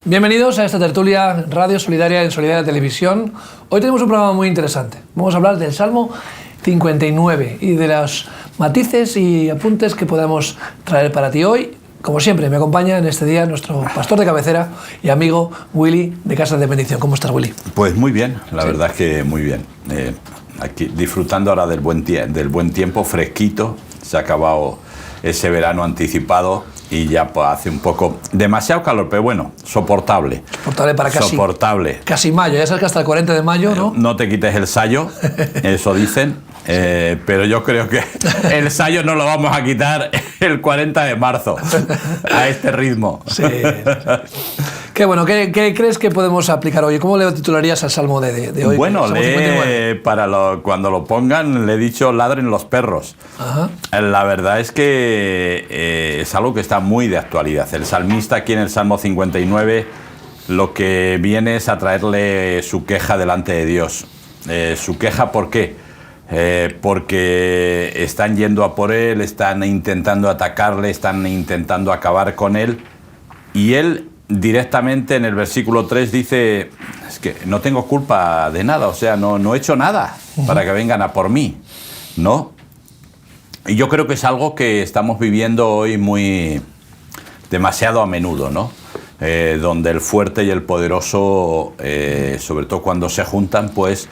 Bienvenidos a esta tertulia Radio Solidaria en Solidaria Televisión. Hoy tenemos un programa muy interesante. Vamos a hablar del Salmo 59 y de los matices y apuntes que podemos traer para ti hoy. Como siempre, me acompaña en este día nuestro pastor de cabecera y amigo Willy de Casa de Bendición. ¿Cómo estás, Willy? Pues muy bien, la verdad es que muy bien. Aquí disfrutando ahora del buen tiempo, fresquito. Se ha acabado ese verano anticipado y ya pues, hace un poco demasiado calor, pero bueno, soportable. Soportable para casi mayo. Ya sabes que hasta el 40 de mayo, ¿no? No te quites el sayo, eso dicen. Pero yo creo que el sayo no lo vamos a quitar el 40 de marzo a este ritmo. Sí. Qué bueno, ¿qué crees que podemos aplicar hoy? ¿Cómo le titularías al Salmo de hoy? Bueno, cuando lo pongan, le he dicho ladren los perros. Ajá. La verdad es que es algo que está muy de actualidad. El salmista aquí en el Salmo 59 lo que viene es a traerle su queja delante de Dios. ¿Su queja por qué? Porque están yendo a por él, están intentando atacarle, están intentando acabar con él, y él directamente en el versículo 3 dice, es que no tengo culpa de nada, o sea, no he hecho nada para que vengan a por mí, ¿no? Y yo creo que es algo que estamos viviendo hoy demasiado a menudo, ¿no? Donde el fuerte y el poderoso, sobre todo cuando se juntan, pues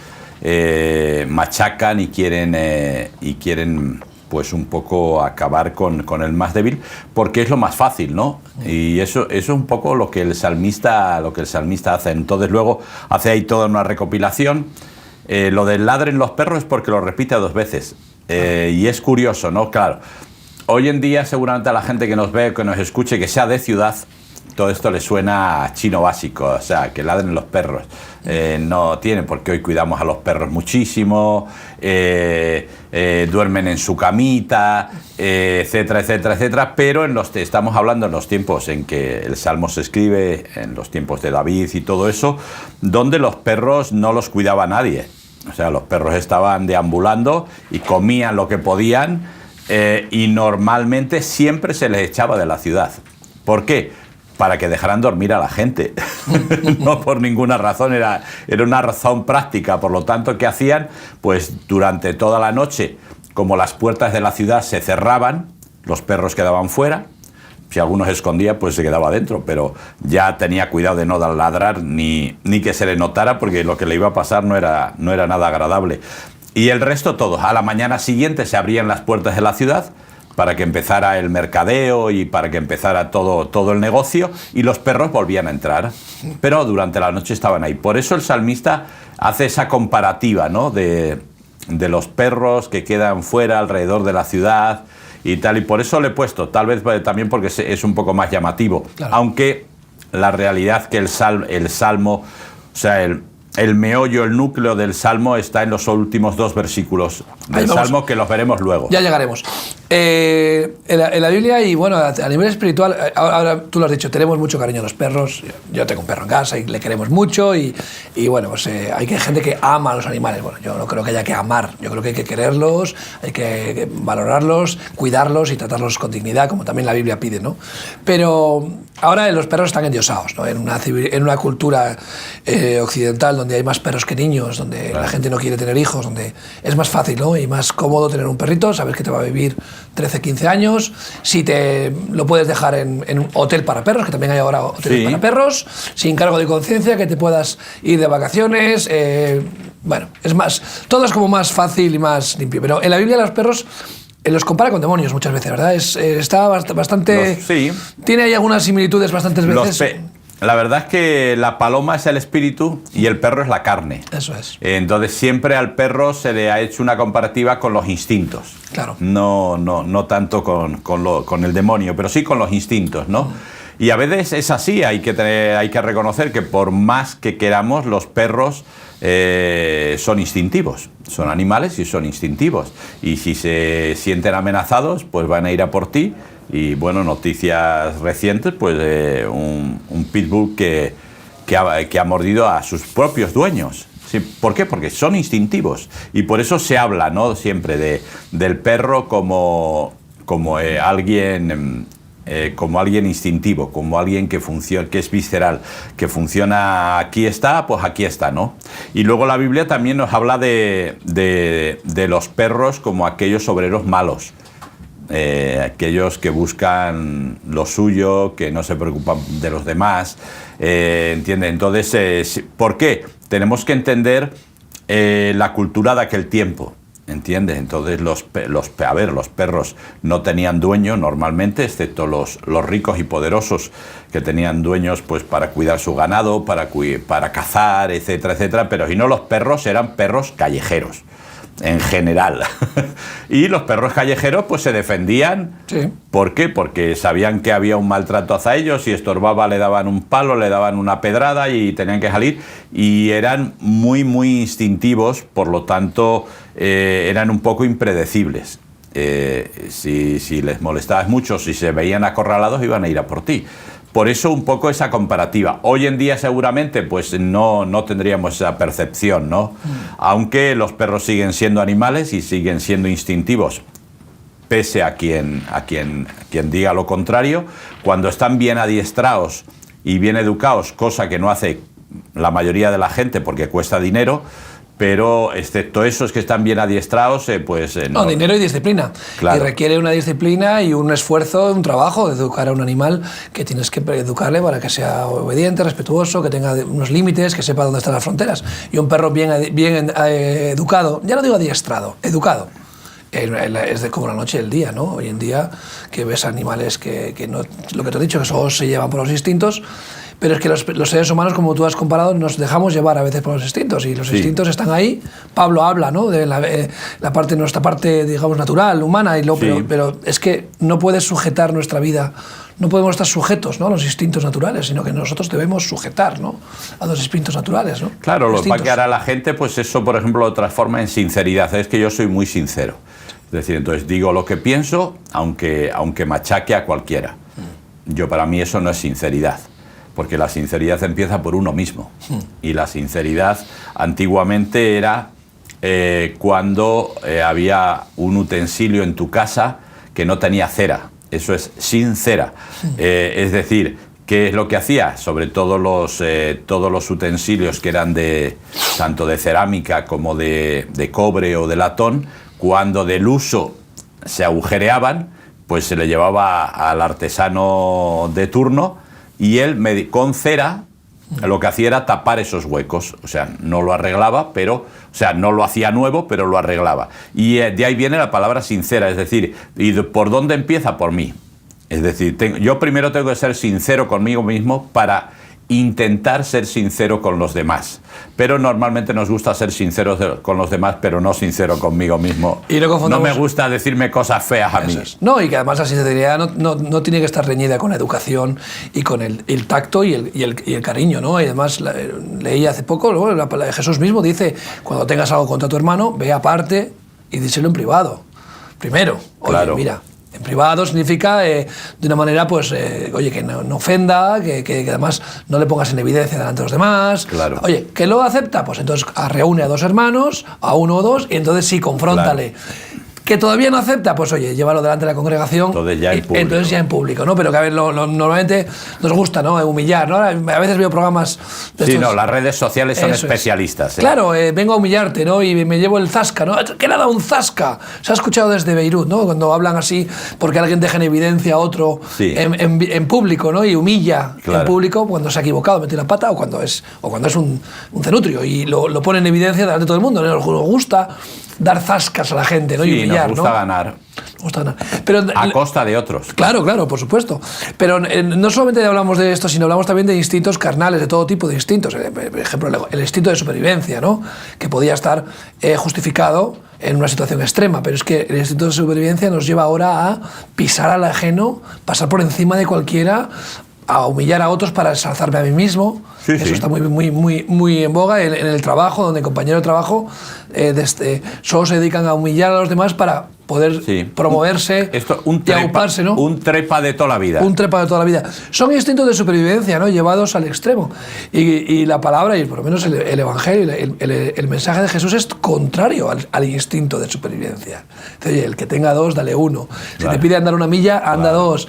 machacan y quieren pues un poco acabar con el más débil, porque es lo más fácil, ¿no? Y eso es un poco lo que el salmista hace. Entonces luego hace ahí toda una recopilación. Lo del ladren los perros es porque lo repite 2 veces. Y es curioso, ¿no? Claro, hoy en día seguramente a la gente que nos ve, que nos escuche, que sea de ciudad, todo esto le suena a chino básico, o sea, que ladren los perros. No tiene, porque hoy cuidamos a los perros muchísimo, duermen en su camita, etcétera, etcétera, etcétera, pero estamos hablando en los tiempos en que el Salmo se escribe, en los tiempos de David y todo eso, donde los perros no los cuidaba nadie. O sea, los perros estaban deambulando y comían lo que podían, y normalmente siempre se les echaba de la ciudad. ¿Por qué? Para que dejaran dormir a la gente. No por ninguna razón, era una razón práctica. Por lo tanto, ¿qué hacían? Pues durante toda la noche, como las puertas de la ciudad se cerraban, los perros quedaban fuera. Si alguno se escondía, pues se quedaba dentro, pero ya tenía cuidado de no ladrar ni que se le notara, porque lo que le iba a pasar no era nada agradable. Y el resto, todos. A la mañana siguiente se abrían las puertas de la ciudad para que empezara el mercadeo y para que empezara todo el negocio, y los perros volvían a entrar, pero durante la noche estaban ahí. Por eso el salmista hace esa comparativa, ¿no? de los perros que quedan fuera alrededor de la ciudad y tal, y por eso le he puesto, tal vez también porque es un poco más llamativo, claro. Aunque la realidad que el salmo, o sea, el meollo, el núcleo del Salmo está en los últimos 2 versículos del Salmo, que los veremos luego. Ya llegaremos. En la Biblia, y bueno, a nivel espiritual, ahora tú lo has dicho, tenemos mucho cariño a los perros. Yo tengo un perro en casa y le queremos mucho, y bueno, pues hay gente que ama a los animales. Bueno, yo no creo que haya que amar, yo creo que hay que quererlos, hay que valorarlos, cuidarlos y tratarlos con dignidad, como también la Biblia pide, ¿no? Pero ahora los perros están endiosados, ¿no? En una cultura occidental donde hay más perros que niños, donde la gente no quiere tener hijos, donde es más fácil, ¿no? Y más cómodo tener un perrito, sabes que te va a vivir 13, 15 años, si lo puedes dejar en un hotel para perros, que también hay ahora hoteles para perros, sin cargo de conciencia, que te puedas ir de vacaciones, bueno, es más, todo es como más fácil y más limpio. Pero en la Biblia los perros los compara con demonios muchas veces, ¿verdad? Está bastante... Tiene ahí algunas similitudes bastantes veces. La verdad es que la paloma es el espíritu y el perro es la carne. Eso es. Entonces siempre al perro se le ha hecho una comparativa con los instintos. Claro. No tanto con el demonio, pero sí con los instintos, ¿no? Y a veces es así, hay que reconocer que por más que queramos, los perros son instintivos. Son animales y son instintivos. Y si se sienten amenazados, pues van a ir a por ti. Y bueno, noticias recientes, pues un pitbull que ha mordido a sus propios dueños. ¿Sí? ¿Por qué? Porque son instintivos. Y por eso se habla, ¿no? Siempre del perro como alguien como alguien instintivo, como alguien que funciona, que es visceral, que funciona aquí está, pues aquí está, ¿no? Y luego la Biblia también nos habla de los perros como aquellos obreros malos. Aquellos que buscan lo suyo, que no se preocupan de los demás, ¿entiende? Entonces, ¿por qué? Tenemos que entender la cultura de aquel tiempo, ¿entiende? Entonces los perros no tenían dueño normalmente, excepto los ricos y poderosos que tenían dueños pues para cuidar su ganado, para cazar, etcétera, etcétera, pero si no, los perros eran perros callejeros en general. Y los perros callejeros pues se defendían. Sí. ¿Por qué? Porque sabían que había un maltrato hacia ellos, si estorbaba le daban un palo, le daban una pedrada y tenían que salir, y eran muy instintivos, por lo tanto eran un poco impredecibles. Si les molestabas mucho, si se veían acorralados, iban a ir a por ti. Por eso un poco esa comparativa. Hoy en día seguramente pues no tendríamos esa percepción, ¿no? Aunque los perros siguen siendo animales y siguen siendo instintivos, pese a quien diga lo contrario. Cuando están bien adiestrados y bien educados, cosa que no hace la mayoría de la gente porque cuesta dinero, pero excepto eso, es que están bien adiestrados, pues... No, dinero y disciplina. Claro. Y requiere una disciplina y un esfuerzo, un trabajo de educar a un animal, que tienes que educarle para que sea obediente, respetuoso, que tenga unos límites, que sepa dónde están las fronteras. Y un perro bien educado, ya no digo adiestrado, educado, es como la noche y el día, ¿no? Hoy en día que ves animales que no, lo que te he dicho, que solo se llevan por los instintos. Pero es que los seres humanos, como tú has comparado, nos dejamos llevar a veces por los instintos, y los instintos están ahí. Pablo habla, ¿no?, de nuestra parte, digamos, natural, humana, pero es que no puedes sujetar nuestra vida, no podemos estar sujetos, ¿no?, a los instintos naturales, sino que nosotros debemos sujetar, ¿no?, a los instintos naturales, ¿no? Claro, lo que va a quedar a la gente, pues eso, por ejemplo, lo transforma en sinceridad. Es que yo soy muy sincero. Es decir, entonces digo lo que pienso, aunque machaque a cualquiera. Para mí eso no es sinceridad. Porque la sinceridad empieza por uno mismo. Y la sinceridad antiguamente era cuando había un utensilio en tu casa que no tenía cera. Eso es sincera. Es decir, ¿qué es lo que hacía? Sobre todo todos los utensilios que eran tanto de cerámica como de cobre o de latón, cuando del uso se agujereaban, pues se le llevaba al artesano de turno, y él con cera lo que hacía era tapar esos huecos. O sea, no lo arreglaba, no lo hacía nuevo, pero lo arreglaba. Y de ahí viene la palabra sincera, es decir, ¿y por dónde empieza? Por mí. Es decir, yo primero tengo que ser sincero conmigo mismo para intentar ser sincero con los demás. Pero normalmente nos gusta ser sinceros con los demás, pero no sincero conmigo mismo. Y no me gusta decirme cosas feas a mí. No, y que además la sinceridad no tiene que estar reñida con la educación y con el tacto y el cariño, ¿no? Y además leí hace poco, ¿no?, Jesús mismo dice: cuando tengas algo contra tu hermano, ve aparte y díselo en privado. Primero, oye, mira. En privado significa de una manera, pues, que no ofenda, que además no le pongas en evidencia delante de los demás. Claro. Oye, ¿que lo acepta? Pues entonces reúne a dos hermanos, a uno o dos, y entonces sí, confróntale. Claro. ¿Que todavía no acepta? Pues oye, llévalo delante de la congregación. Entonces ya en público, ¿no? Pero que a ver, normalmente nos gusta, ¿no?, humillar, ¿no? A veces veo programas de estos. Las redes sociales son especialistas. Claro, vengo a humillarte, ¿no? Y me llevo el zasca, ¿no? ¿Qué le ha dado un zasca? Se ha escuchado desde Beirut, ¿no?, cuando hablan así porque alguien deja en evidencia a otro en público, ¿no? Y humilla en público cuando se ha equivocado, mete la pata, o cuando es un cenutrio, y lo pone en evidencia delante de todo el mundo, ¿no? Nos gusta dar zascas a la gente, ¿no? Y humillar, nos gusta ganar. Pero, a costa de otros. Claro, por supuesto. Pero no solamente hablamos de esto, sino hablamos también de instintos carnales, de todo tipo de instintos. Por ejemplo, el instinto de supervivencia, ¿no?, que podía estar justificado en una situación extrema, pero es que el instinto de supervivencia nos lleva ahora a pisar al ajeno, pasar por encima de cualquiera, a humillar a otros para ensalzarme a mí mismo. Eso está muy en boga en el trabajo, donde compañeros de trabajo solo se dedican a humillar a los demás para poder promoverse y agruparse, ¿no? Un trepa de toda la vida. Un trepa de toda la vida. Son instintos de supervivencia, ¿no? Llevados al extremo. Y la palabra, y por lo menos el Evangelio, el mensaje de Jesús es contrario al instinto de supervivencia. Oye, el que tenga 2, dale 1. Si te pide andar 1 milla, anda 2.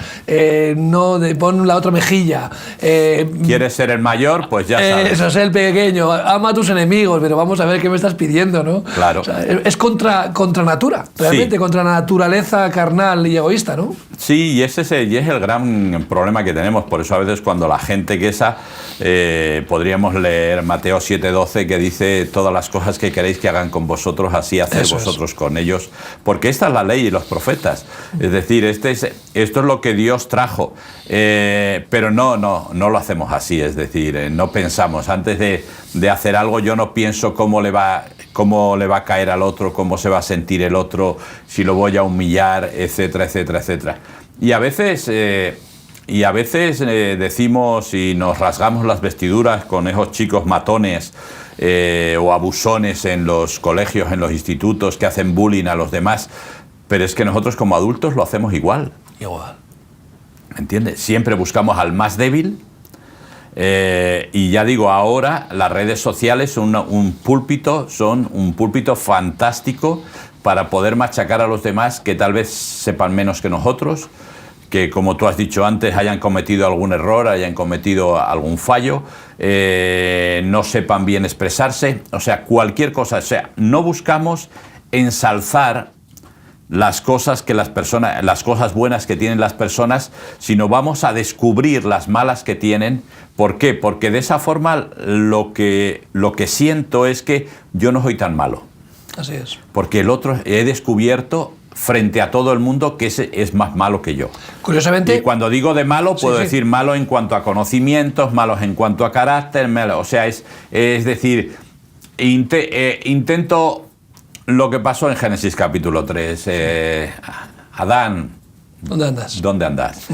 Pon la otra mejilla. ¿Quieres ser el mayor? Pues ya sabes. Eso es el pequeño. Ama a tus enemigos, pero vamos a ver qué me estás pidiendo, ¿no? Claro. O sea, es contra natura, realmente, contra la naturaleza carnal y egoísta, ¿no? Sí, y es el gran problema que tenemos. Por eso a veces cuando la gente queja, podríamos leer Mateo 7:12, que dice: todas las cosas que queréis que hagan con vosotros, así haced vosotros con ellos. Porque esta es la ley y los profetas. Es decir, esto es lo que Dios trajo. Pero no lo hacemos así. Es decir, no pensamos. Antes de hacer algo, yo no pienso cómo le va a caer al otro, cómo se va a sentir el otro, si lo voy a humillar, etcétera, etcétera, etcétera. Y a veces decimos y nos rasgamos las vestiduras con esos chicos matones o abusones en los colegios, en los institutos, que hacen bullying a los demás, pero es que nosotros como adultos lo hacemos igual. ¿Me entiendes? Siempre buscamos al más débil. Y ya digo, ahora las redes sociales son un púlpito fantástico para poder machacar a los demás que tal vez sepan menos que nosotros, que, como tú has dicho antes, hayan cometido algún error, hayan cometido algún fallo, no sepan bien expresarse, o sea, cualquier cosa. O sea, no buscamos ensalzar las cosas buenas que tienen las personas, sino vamos a descubrir las malas que tienen. ¿Por qué? Porque de esa forma lo que siento es que yo no soy tan malo. Así es. Porque el otro he descubierto frente a todo el mundo que ese es más malo que yo. Curiosamente. Y cuando digo de malo, puedo decir malo en cuanto a conocimientos, malos en cuanto a carácter, o sea, es decir, intento lo que pasó en Génesis capítulo 3. Adán, ¿dónde andas?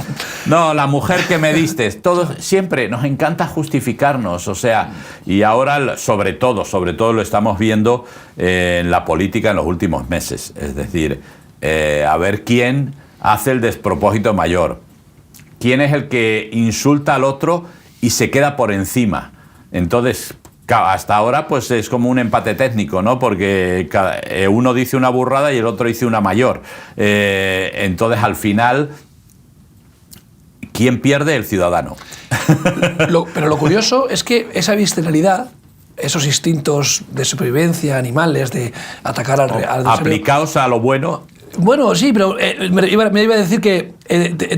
No, la mujer que me diste. Todos, siempre nos encanta justificarnos, o sea, y ahora sobre todo lo estamos viendo en la política en los últimos meses. Es decir, a ver quién hace el despropósito mayor. ¿Quién es el que insulta al otro y se queda por encima? Entonces, hasta ahora pues es como un empate técnico, ¿no? Porque uno dice una burrada y el otro dice una mayor. Entonces, al final, ¿quién pierde? El ciudadano. Pero lo curioso es que esa visceralidad, esos instintos de supervivencia animales, de atacar al adversario, aplicados a lo bueno. Bueno, sí, pero me iba a decir que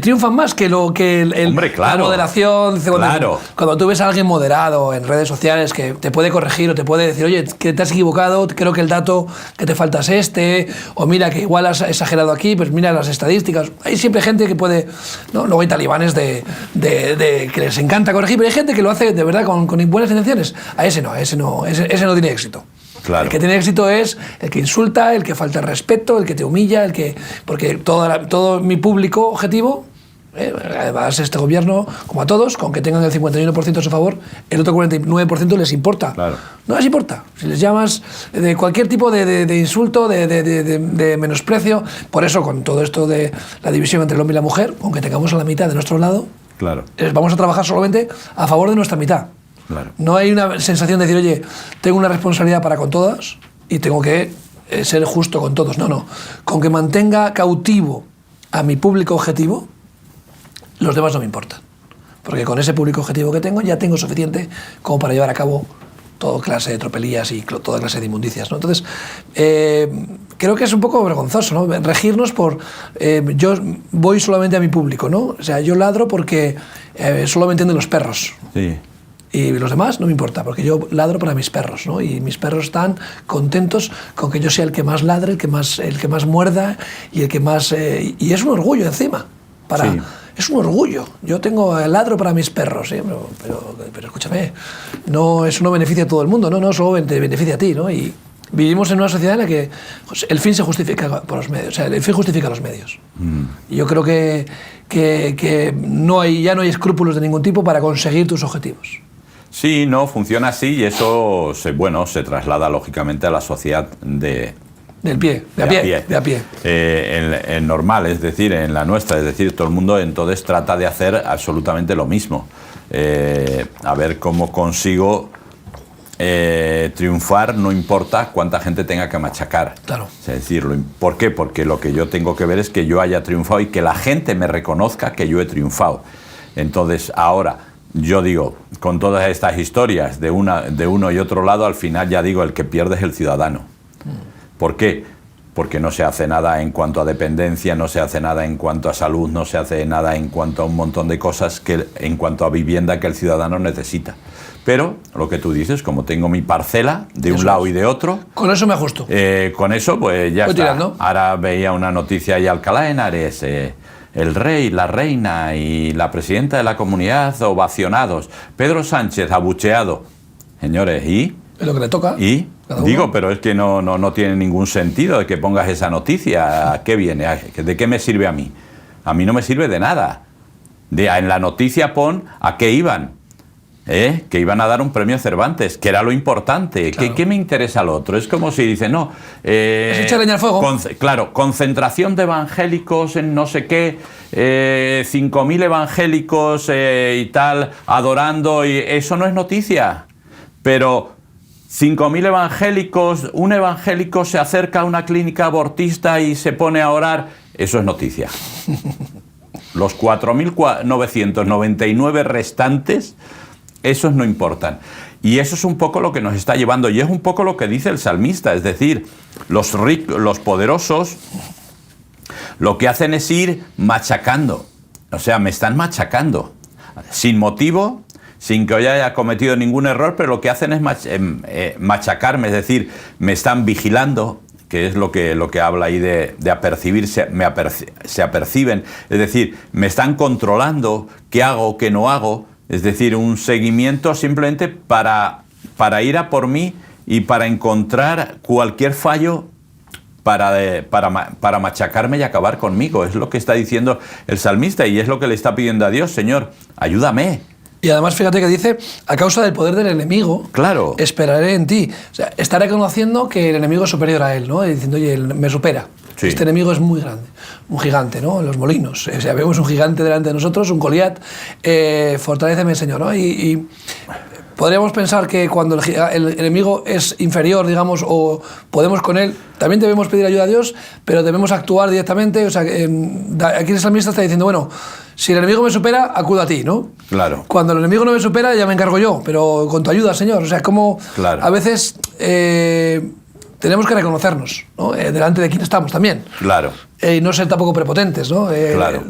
triunfan más que Hombre, claro, la moderación. Claro. Cuando tú ves a alguien moderado en redes sociales que te puede corregir o te puede decir: oye, que te has equivocado, creo que el dato que te falta es este, o mira que igual has exagerado aquí, pues mira las estadísticas. Hay siempre gente que puede, ¿no? Luego hay talibanes de que les encanta corregir, pero hay gente que lo hace de verdad con buenas intenciones. Ese no tiene éxito. Claro. El que tiene éxito es el que insulta, el que falta el respeto, el que te humilla, porque todo mi público objetivo, además este gobierno, como a todos, con que tengan el 51% a su favor, el otro 49% les importa. Claro. No les importa. Si les llamas de cualquier tipo de insulto, de menosprecio, por eso con todo esto de la división entre el hombre y la mujer, aunque tengamos a la mitad de nuestro lado, claro, vamos a trabajar solamente a favor de nuestra mitad. Claro. No hay una sensación de decir: oye, tengo una responsabilidad para con todas y tengo que ser justo con todos. No. Con que mantenga cautivo a mi público objetivo, los demás no me importan. Porque con ese público objetivo que tengo ya tengo suficiente como para llevar a cabo toda clase de tropelías y toda clase de inmundicias, ¿no? Entonces, creo que es un poco vergonzoso, ¿no? Regirnos por... yo voy solamente a mi público, ¿no? O sea, yo ladro porque solo me entienden los perros. Sí. Y los demás no me importa, porque yo ladro para mis perros, ¿no? Y mis perros están contentos con que yo sea el que más ladre, el que más muerda y el que más... y es un orgullo encima. Sí. Es un orgullo. Yo tengo el ladro para mis perros, ¿sí? Pero escúchame, eso no beneficia a todo el mundo, no solo te beneficia a ti, ¿no? Y vivimos en una sociedad en la que el fin se justifica por los medios, o sea, el fin justifica los medios. Y yo creo que ya no hay escrúpulos de ningún tipo para conseguir tus objetivos. Sí, no, funciona así y eso se traslada lógicamente a la sociedad de Del pie, de a pie. En normal, es decir, en la nuestra, es decir, todo el mundo entonces trata de hacer absolutamente lo mismo. A ver cómo consigo triunfar, no importa cuánta gente tenga que machacar. Claro. Es decir, ¿por qué? Porque lo que yo tengo que ver es que yo haya triunfado y que la gente me reconozca que yo he triunfado. Entonces, ahora, yo digo, con todas estas historias de uno y otro lado, al final ya digo, el que pierde es el ciudadano. ¿Por qué? Porque no se hace nada en cuanto a dependencia, no se hace nada en cuanto a salud, no se hace nada en cuanto a un montón de cosas en cuanto a vivienda que el ciudadano necesita. Pero, lo que tú dices, como tengo mi parcela de un lado y de otro... Con eso me ajusto. Con eso, pues ya está. Tirando. Ahora veía una noticia ahí, Alcalá de Henares, el rey, la reina y la presidenta de la comunidad ovacionados. Pedro Sánchez abucheado. Señores, ¿y? Es lo que le toca. ¿Y? Digo, pero es que no tiene ningún sentido de que pongas esa noticia. ¿A qué viene? ¿De qué me sirve a mí? A mí no me sirve de nada. En la noticia pon a qué iban. Que iban a dar un premio Cervantes, que era lo importante. Claro. ¿Qué me interesa al otro? Es como si dice, no... es echar leña al fuego. Claro, concentración de evangélicos en no sé qué, 5.000 evangélicos y tal, adorando, y eso no es noticia. Pero 5.000 evangélicos, un evangélico se acerca a una clínica abortista y se pone a orar, eso es noticia. Los 4.999 restantes... esos no importan. Y eso es un poco lo que nos está llevando, y es un poco lo que dice el salmista, es decir, los ricos, los poderosos, lo que hacen es ir machacando. O sea, me están machacando, sin motivo, sin que yo haya cometido ningún error, pero lo que hacen es machacarme, es decir, me están vigilando, que es lo que habla ahí de apercibirse, se aperciben, es decir, me están controlando qué hago, qué no hago. Es decir, un seguimiento simplemente para ir a por mí y para encontrar cualquier fallo para machacarme y acabar conmigo. Es lo que está diciendo el salmista y es lo que le está pidiendo a Dios. Señor, ayúdame. Y además, fíjate que dice, a causa del poder del enemigo, claro, esperaré en ti. O sea, está reconociendo que el enemigo es superior a él, ¿no? Y diciendo, oye, él me supera. Sí. Este enemigo es muy grande, un gigante, ¿no? En los molinos. O sea, vemos un gigante delante de nosotros, un Goliat. Fortaléceme, Señor, ¿no? Y podríamos pensar que cuando el enemigo es inferior, digamos, o podemos con él, también debemos pedir ayuda a Dios, pero debemos actuar directamente. O sea, aquí el salmista está diciendo, bueno, si el enemigo me supera, acudo a ti, ¿no? Claro. Cuando el enemigo no me supera, ya me encargo yo, pero con tu ayuda, Señor. O sea, como claro. A veces tenemos que reconocernos, ¿no? Delante de quién estamos también. Claro. Y no ser tampoco prepotentes, ¿no? Claro.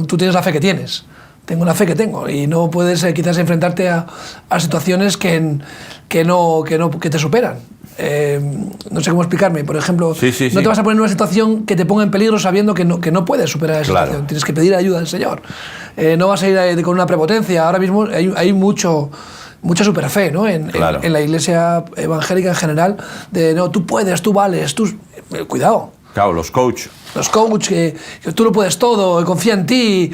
Tú tienes la fe que tienes. Tengo la fe que tengo y no puedes quizás enfrentarte a situaciones que te superan. No sé cómo explicarme. Por ejemplo, sí. No te vas a poner en una situación que te ponga en peligro sabiendo que no puedes superar esa situación. Tienes que pedir ayuda al Señor. No vas a ir con una prepotencia. Ahora mismo hay mucha superfe, ¿no? En la iglesia evangélica en general, de no, tú puedes, tú vales, tú... Cuidado. Claro, los coach. Los coach, que tú lo puedes todo, confía en ti...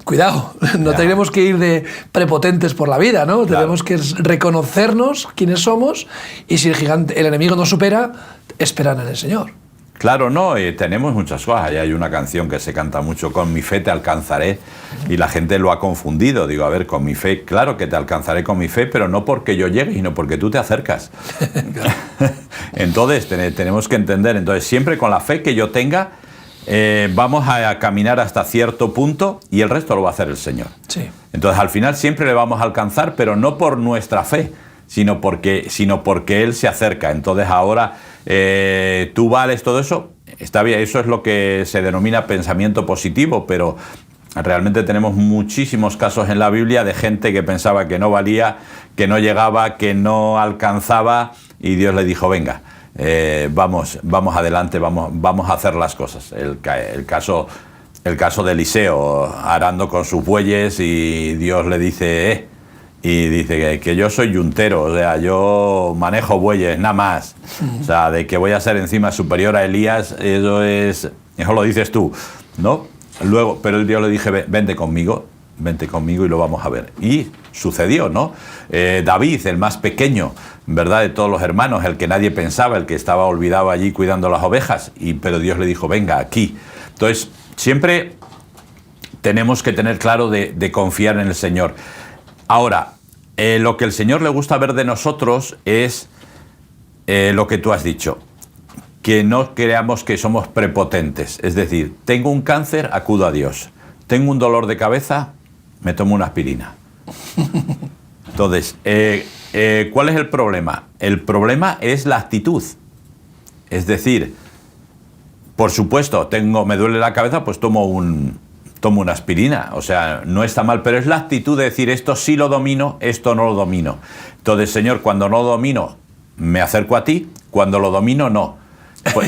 Cuidado, no tenemos que ir de prepotentes por la vida, ¿no? Claro. Tenemos que reconocernos quiénes somos y si el enemigo nos supera, esperar en el Señor. Claro, no, tenemos muchas cosas. Hay una canción que se canta mucho, con mi fe te alcanzaré, y la gente lo ha confundido. Digo, a ver, con mi fe, claro que te alcanzaré con mi fe, pero no porque yo llegue, sino porque tú te acercas. Entonces, tenemos que entender, entonces siempre con la fe que yo tenga, vamos a caminar hasta cierto punto y el resto lo va a hacer el Señor. Sí. Entonces al final siempre le vamos a alcanzar, pero no por nuestra fe, sino porque Él se acerca. Entonces ahora tú vales todo eso, está bien, eso es lo que se denomina pensamiento positivo, pero realmente tenemos muchísimos casos en la Biblia de gente que pensaba que no valía, que no llegaba, que no alcanzaba y Dios le dijo, venga. Vamos adelante, vamos a hacer las cosas. El caso de Eliseo arando con sus bueyes y Dios le dice, y dice que yo soy yuntero, o sea, yo manejo bueyes, nada más. O sea, de que voy a ser encima superior a Elías, eso lo dices tú, ¿no? Luego, pero el Dios le dije, vente conmigo y lo vamos a ver. Y sucedió, ¿no? David, el más pequeño, ¿verdad?, de todos los hermanos, el que nadie pensaba, el que estaba olvidado allí cuidando las ovejas, pero Dios le dijo, venga, aquí. Entonces, siempre tenemos que tener claro de confiar en el Señor. Ahora, lo que el Señor le gusta ver de nosotros es lo que tú has dicho, que no creamos que somos prepotentes. Es decir, tengo un cáncer, acudo a Dios. Tengo un dolor de cabeza, me tomo una aspirina. Entonces, ¿cuál es el problema? El problema es la actitud. Es decir, por supuesto, me duele la cabeza, pues tomo una aspirina. O sea, no está mal, pero es la actitud de decir, esto sí lo domino, esto no lo domino. Entonces, Señor, cuando no lo domino, me acerco a ti, cuando lo domino, no.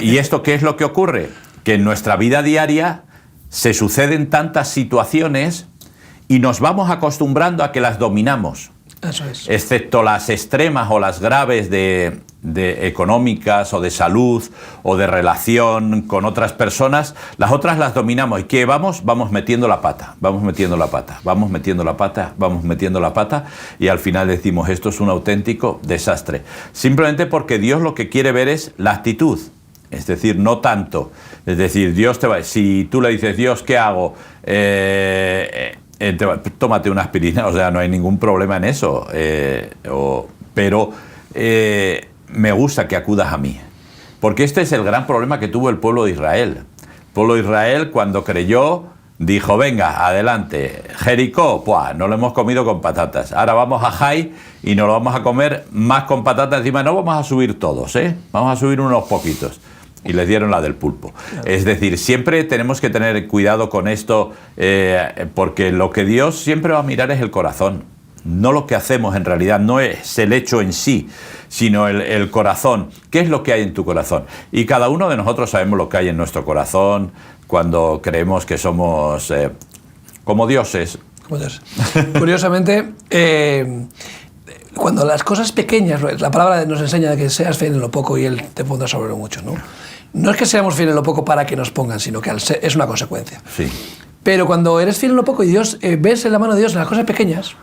¿Y esto qué es lo que ocurre? Que en nuestra vida diaria se suceden tantas situaciones y nos vamos acostumbrando a que las dominamos. Eso es. Excepto las extremas o las graves de económicas o de salud o de relación con otras personas, las otras las dominamos. ¿Y qué vamos? Vamos metiendo la pata, vamos metiendo la pata, vamos metiendo la pata, vamos metiendo la pata y al final decimos, esto es un auténtico desastre. Simplemente porque Dios lo que quiere ver es la actitud. Es decir, no tanto. Es decir, Dios te va... Si tú le dices, Dios, ¿qué hago? Tómate una aspirina, o sea, no hay ningún problema en eso. Pero me gusta que acudas a mí. Porque este es el gran problema que tuvo el pueblo de Israel. El pueblo de Israel, cuando creyó, dijo, venga, adelante. Jericó, no lo hemos comido con patatas. Ahora vamos a Jai y nos lo vamos a comer más con patatas. Encima no vamos a subir todos, vamos a subir unos poquitos. Y les dieron la del pulpo. Claro. Es decir, siempre tenemos que tener cuidado con esto, porque lo que Dios siempre va a mirar es el corazón. No lo que hacemos en realidad, no es el hecho en sí, sino el corazón. ¿Qué es lo que hay en tu corazón? Y cada uno de nosotros sabemos lo que hay en nuestro corazón cuando creemos que somos como dioses. Como dioses. Curiosamente, cuando las cosas pequeñas, la palabra nos enseña que seas fiel en lo poco y Él te pondrá sobre lo mucho, ¿no? No es que seamos fieles en lo poco para que nos pongan, sino que es una consecuencia. Sí. Pero cuando eres fiel en lo poco y Dios, ves en la mano de Dios en las cosas pequeñas,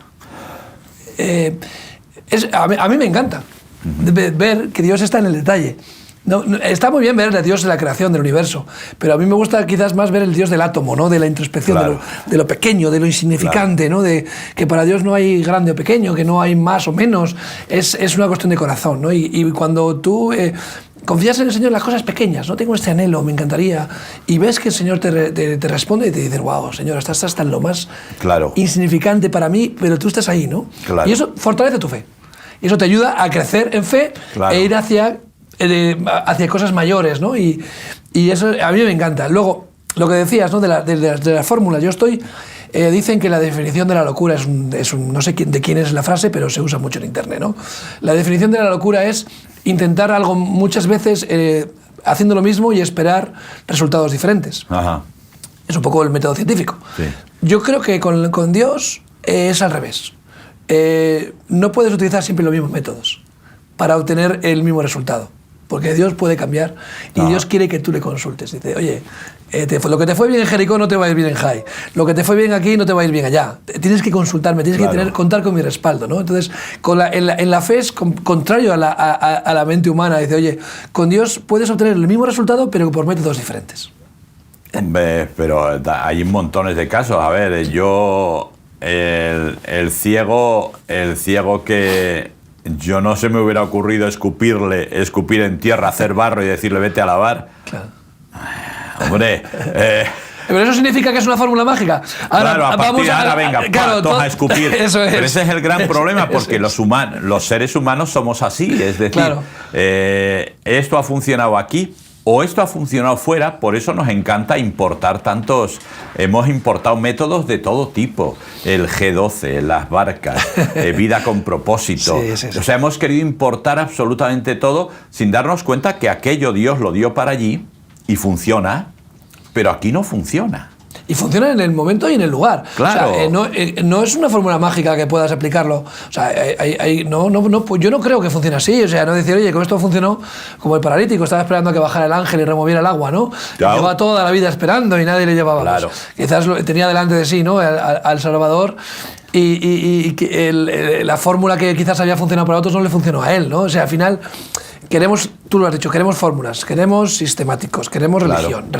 a mí me encanta ver que Dios está en el detalle. Está muy bien ver a Dios en la creación del universo, pero a mí me gusta quizás más ver el Dios del átomo, ¿no? De la introspección, claro, de lo pequeño, de lo insignificante, claro, ¿no? De que para Dios no hay grande o pequeño, que no hay más o menos, es una cuestión de corazón, ¿no? Y cuando tú confías en el Señor en las cosas pequeñas, no tengo este anhelo, me encantaría, y ves que el Señor te responde y te dice, wow, Señor, estás hasta en lo más, claro, insignificante para mí, pero tú estás ahí, ¿no? Claro. Y eso fortalece tu fe. Y eso te ayuda a crecer en fe, claro, e ir hacia cosas mayores, ¿no? Y eso a mí me encanta. Luego, lo que decías, ¿no? de la fórmula, yo estoy... dicen que la definición de la locura no sé de quién es la frase, pero se usa mucho en internet, ¿no? La definición de la locura es intentar algo muchas veces haciendo lo mismo y esperar resultados diferentes. Ajá. Es un poco el método científico. Sí. Yo creo que con Dios es al revés. No puedes utilizar siempre los mismos métodos para obtener el mismo resultado, porque Dios puede cambiar y Dios quiere que tú le consultes. Dice, oye, lo que te fue bien en Jericó no te va a ir bien en Jai, lo que te fue bien aquí no te va a ir bien allá. Tienes que consultarme, tienes que contar con mi respaldo, ¿no? Entonces, en la fe es contrario a la mente humana. Dice, oye, con Dios puedes obtener el mismo resultado, pero por métodos diferentes. Pero hay montones de casos. A ver, el ciego que... Yo no se me hubiera ocurrido escupir en tierra, hacer barro y decirle vete a lavar. Claro. Hombre. Pero eso significa que es una fórmula mágica. Ahora, claro, a partir de ahora, venga, toca a escupir. Eso es. Pero ese es el gran problema, porque los seres humanos somos así. Es decir, claro, esto ha funcionado aquí o esto ha funcionado fuera, por eso nos encanta importar tantos. Hemos importado métodos de todo tipo, el G12, las barcas, vida con propósito. Sí. O sea, hemos querido importar absolutamente todo sin darnos cuenta que aquello Dios lo dio para allí y funciona, pero aquí no funciona. Y funciona en el momento y en el lugar. Claro. O sea, no es una fórmula mágica que puedas aplicarlo. O sea, yo no creo que funcione así. O sea, no decir, oye, con esto funcionó como el paralítico, estaba esperando a que bajara el ángel y removiera el agua, ¿no? Claro. Llevaba toda la vida esperando y nadie le llevaba. Claro. Quizás tenía delante de sí, ¿no? Al Salvador. y que la fórmula que quizás había funcionado para otros no le funcionó a él, ¿no? O sea, al final queremos, tú lo has dicho, queremos fórmulas, queremos sistemáticos, queremos religión.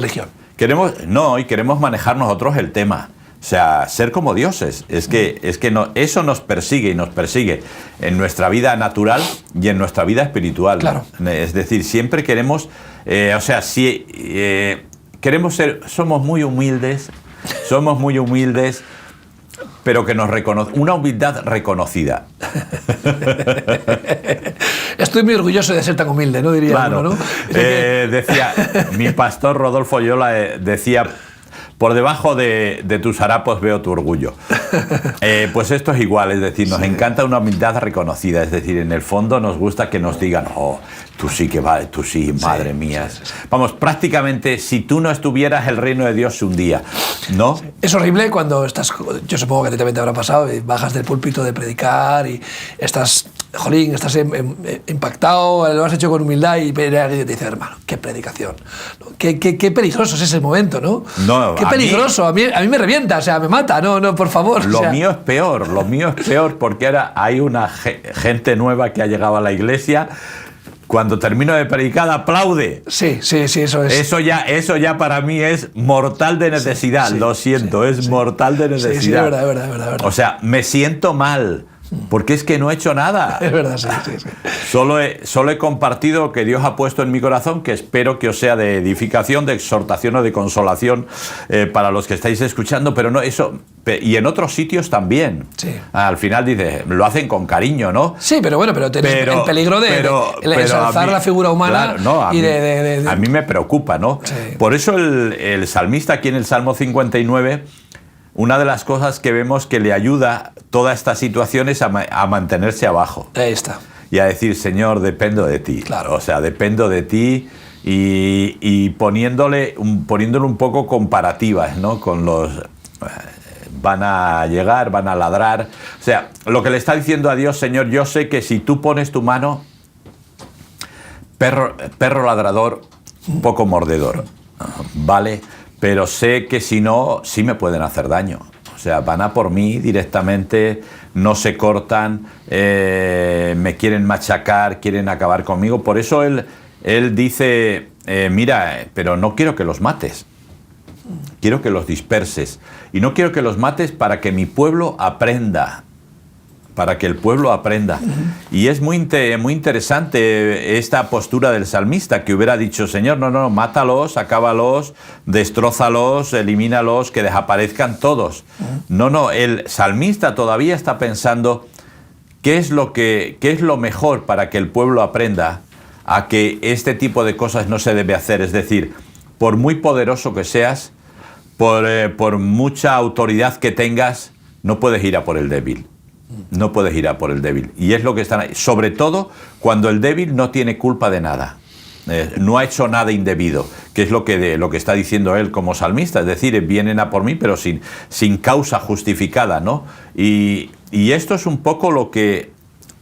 Queremos manejar nosotros el tema. O sea, ser como dioses. Es que no, eso nos persigue y nos persigue en nuestra vida natural y en nuestra vida espiritual. Claro. Es decir, siempre queremos, queremos ser, somos muy humildes, pero que nos una humildad reconocida. Estoy muy orgulloso de ser tan humilde, ¿no? Diría claro. uno, ¿no? Decía, mi pastor Rodolfo Yola decía, por debajo de tus harapos veo tu orgullo. Pues esto es igual, es decir, nos encanta una humildad reconocida, es decir, en el fondo nos gusta que nos digan, oh, tú sí que vale, tú sí, madre mía. Sí. Vamos, prácticamente, si tú no estuvieras, el reino de Dios se hundía, ¿no? Sí. Es horrible cuando estás, yo supongo que a ti también te habrá pasado, y bajas del púlpito de predicar y estás, jolín, estás impactado, lo has hecho con humildad y alguien te dice, hermano, qué predicación, qué peligroso es ese momento, ¿no? No, qué peligroso, a mí me revienta, o sea, me mata, no, por favor. Lo mío es peor, porque ahora hay una gente nueva que ha llegado a la iglesia. Cuando termino de predicar, aplaude. Sí, eso es. Eso ya para mí es mortal de necesidad. Sí, lo siento, es mortal de necesidad. Sí, es verdad. O sea, me siento mal. Porque es que no he hecho nada. Es verdad, sí. Solo he compartido que Dios ha puesto en mi corazón, que espero que os sea de edificación, de exhortación o de consolación para los que estáis escuchando, pero no eso. Y en otros sitios también. Sí. Al final dice, lo hacen con cariño, ¿no? Sí, pero tenés el peligro de ensalzar la figura humana. Claro, a mí me preocupa, ¿no? Sí. Por eso el salmista aquí en el Salmo 59... Una de las cosas que vemos que le ayuda toda esta situación es a mantenerse abajo. Ahí está. Y a decir, Señor, dependo de ti. Claro. O sea, dependo de ti y poniéndole un poco comparativas, ¿no? Con los... van a llegar, van a ladrar. O sea, lo que le está diciendo a Dios, Señor, yo sé que si tú pones tu mano, perro ladrador, poco mordedor, ¿vale? Pero sé que si no, sí me pueden hacer daño. O sea, van a por mí directamente, no se cortan, me quieren machacar, quieren acabar conmigo. Por eso él dice, mira, pero no quiero que los mates, quiero que los disperses. Y no quiero que los mates para que mi pueblo aprenda. Para que el pueblo aprenda. Y es muy interesante esta postura del salmista, que hubiera dicho, Señor, no, mátalos, acábalos, destrózalos, elimínalos, que desaparezcan todos. No, el salmista todavía está pensando qué es lo mejor para que el pueblo aprenda a que este tipo de cosas no se debe hacer. Es decir, por muy poderoso que seas, por mucha autoridad que tengas, no puedes ir a por el débil. No puedes ir a por el débil. Y es lo que están ahí. Sobre todo cuando el débil no tiene culpa de nada. No ha hecho nada indebido, que es lo que está diciendo él como salmista. Es decir, vienen a por mí, pero sin causa justificada, ¿no? Y esto es un poco lo que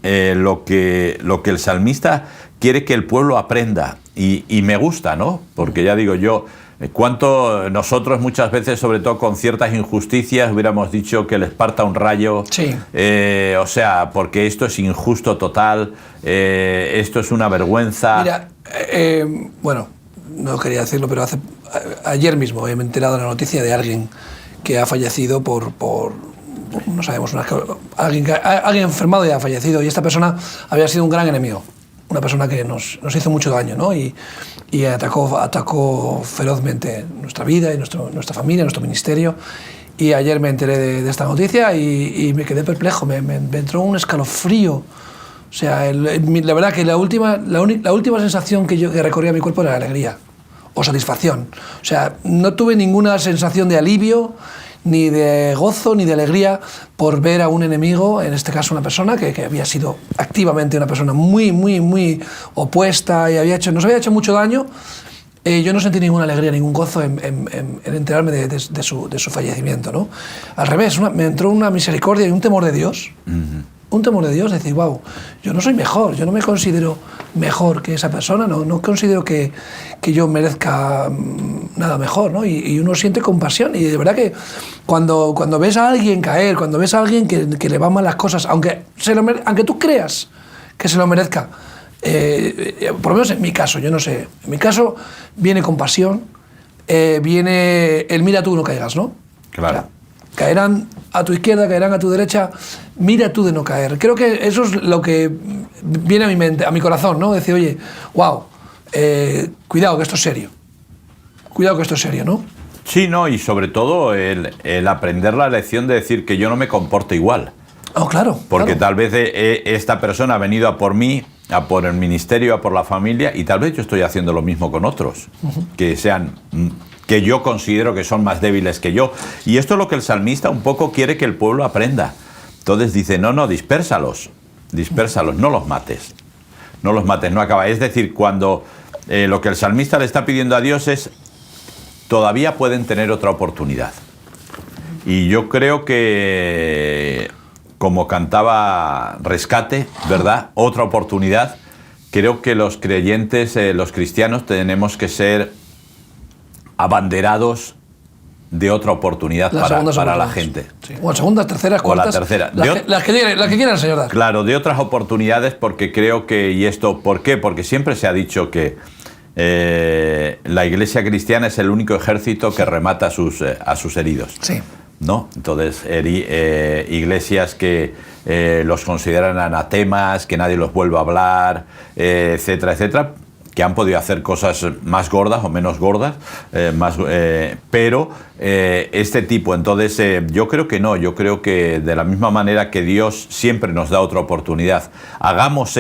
el salmista quiere que el pueblo aprenda. Y me gusta, ¿no? Porque ya digo yo, cuánto nosotros muchas veces, sobre todo con ciertas injusticias, hubiéramos dicho que les parta un rayo. Sí. O sea, porque esto es injusto total, esto es una vergüenza. Mira, bueno, no quería decirlo, pero ayer mismo me he enterado de la noticia de alguien que ha fallecido por no sabemos, alguien enfermado y ha fallecido, y esta persona había sido un gran enemigo. Una persona que nos hizo mucho daño, ¿no? Y atacó ferozmente nuestra vida y nuestra familia, nuestro ministerio. Y ayer me enteré de esta noticia y me quedé perplejo, me entró un escalofrío. O sea, la verdad que la última sensación que recorría mi cuerpo era la alegría o satisfacción. O sea, no tuve ninguna sensación de alivio, ni de gozo, ni de alegría por ver a un enemigo, en este caso una persona que había sido activamente una persona muy opuesta y nos había hecho mucho daño. Yo no sentí ninguna alegría, ningún gozo en enterarme de su fallecimiento, ¿no? Al revés, me entró una misericordia y un temor de Dios un temor de Dios, decir, wow, yo no soy mejor, yo no me considero mejor que esa persona, no considero que yo merezca nada mejor, ¿no? Y uno siente compasión, y de verdad que cuando ves a alguien caer, cuando ves a alguien que le van mal las cosas, aunque tú creas que se lo merezca, por lo menos en mi caso, yo no sé, en mi caso viene compasión, viene el mira tú no caigas, ¿no? Claro. O sea, caerán a tu izquierda, caerán a tu derecha, mira tú de no caer. Creo que eso es lo que viene a mi mente, a mi corazón, ¿no? Decir, oye, wow, cuidado que esto es serio. Cuidado que esto es serio, ¿no? Sí, no, y sobre todo el aprender la lección de decir que yo no me comporto igual. Oh, claro. Porque claro. tal vez esta persona ha venido a por mí, a por el ministerio, a por la familia, y tal vez yo estoy haciendo lo mismo con otros, que yo considero que son más débiles que yo. Y esto es lo que el salmista un poco quiere que el pueblo aprenda. Entonces dice, no, dispérsalos, no los mates, no acaba. Es decir, cuando lo que el salmista le está pidiendo a Dios es, todavía pueden tener otra oportunidad. Y yo creo que, como cantaba Rescate, ¿verdad? Otra oportunidad. Creo que los creyentes, los cristianos, tenemos que ser abanderados de otra oportunidad para la gente. Sí. O segundas, terceras, cuartas. O la tercera. Las que quieran, señor Dar. Claro, de otras oportunidades, porque creo que, y esto, ¿por qué? Porque siempre se ha dicho que la iglesia cristiana es el único ejército que remata a sus heridos. Sí. ¿No? Entonces, iglesias que los consideran anatemas, que nadie los vuelve a hablar, etcétera, etcétera, que han podido hacer cosas más gordas o menos gordas, pero este tipo, entonces yo creo que no, yo creo que de la misma manera que Dios siempre nos da otra oportunidad, hagamos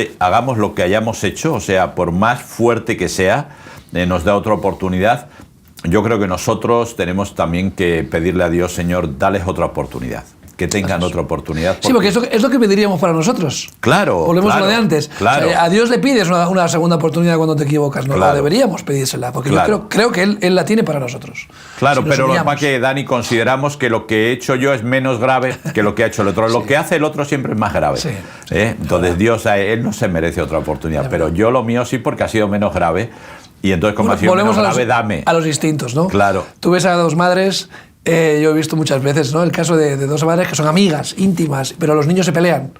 lo que hayamos hecho, o sea, por más fuerte que sea, nos da otra oportunidad. Yo creo que nosotros tenemos también que pedirle a Dios, Señor, dales otra oportunidad. Que tengan otra oportunidad. Sí, porque es lo que pediríamos para nosotros. Claro. Volvemos a lo de antes. Claro. O sea, a Dios le pides una segunda oportunidad cuando te equivocas, ¿no? Claro. O deberíamos pedírsela, porque yo creo que él la tiene para nosotros. Claro, si pero lo que pasa es que, Dani, consideramos que lo que he hecho yo es menos grave que lo que ha hecho el otro. Sí. Lo que hace el otro siempre es más grave. Sí. Entonces, Dios, él no se merece otra oportunidad, pero yo lo mío sí, porque ha sido menos grave. Y entonces, como ha sido menos grave, dame. A los instintos, ¿no? Claro. Tú ves a dos madres. Yo he visto muchas veces, ¿no? El caso de dos madres que son amigas, íntimas, pero los niños se pelean.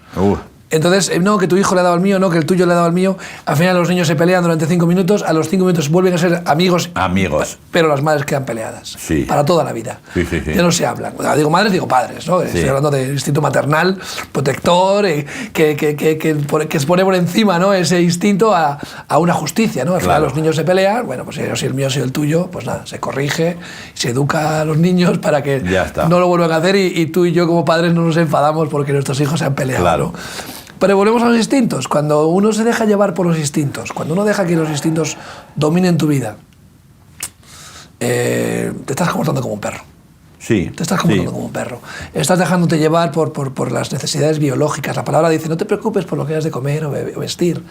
Entonces, no, que tu hijo le ha dado al mío, no, que el tuyo le ha dado al mío. Al final los niños se pelean durante 5 minutos, a los 5 minutos vuelven a ser amigos. Amigos. Pero las madres quedan peleadas. Sí. Para toda la vida. Sí. Ya no se hablan. Cuando digo madres, digo padres, ¿no? Sí. Estoy hablando del instinto maternal, protector, que se pone por encima, ¿no? Ese instinto a una justicia, ¿no? Al final los niños se pelean, bueno, pues si el mío ha sido el tuyo, pues nada, se corrige, se educa a los niños para que no lo vuelvan a hacer y tú y yo como padres no nos enfadamos porque nuestros hijos se han peleado. Claro. ¿No? Pero volvemos a los instintos. Cuando uno se deja llevar por los instintos, cuando uno deja que los instintos dominen tu vida, te estás comportando como un perro. Sí. Te estás comportando como un perro. Estás dejándote llevar por las necesidades biológicas. La palabra dice, no te preocupes por lo que has de comer o vestir.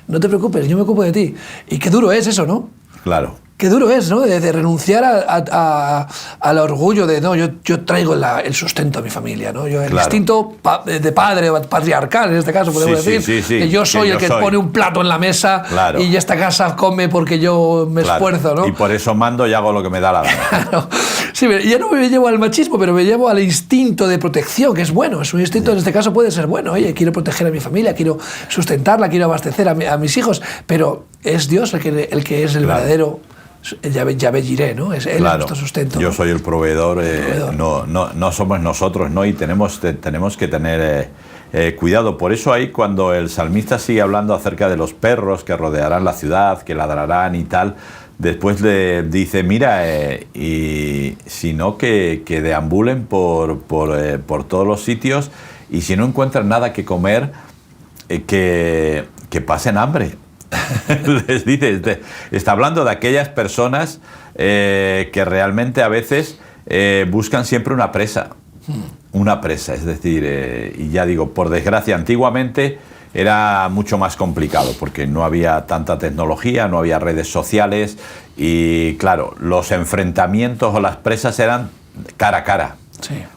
No te preocupes, yo me ocupo de ti. Y qué duro es eso, ¿no? Claro. Qué duro es, ¿no? De renunciar al orgullo de, no, yo traigo el sustento a mi familia, ¿no? El instinto de padre, patriarcal, en este caso, podemos decir, que yo soy el que pone un plato en la mesa y esta casa come porque yo me esfuerzo, ¿no? Y por eso mando y hago lo que me da la gana. Claro. Sí, ya no me llevo al machismo, pero me llevo al instinto de protección, que es bueno. Es un instinto, en este caso puede ser bueno. Oye, quiero proteger a mi familia, quiero sustentarla, quiero abastecer a mis hijos, pero es Dios el que es el verdadero... Yahvé Jireh, ¿no? Es él nuestro sustento. Yo soy el proveedor, no somos nosotros, ¿no? Y tenemos que tener cuidado. Por eso ahí cuando el salmista sigue hablando acerca de los perros que rodearán la ciudad, que ladrarán y tal, después le dice, mira, y sino que deambulen por todos los sitios y si no encuentran nada que comer, que pasen hambre. Les dice, está hablando de aquellas personas que realmente a veces buscan siempre una presa, es decir, y ya digo, por desgracia, antiguamente era mucho más complicado porque no había tanta tecnología, no había redes sociales y claro, los enfrentamientos o las presas eran cara a cara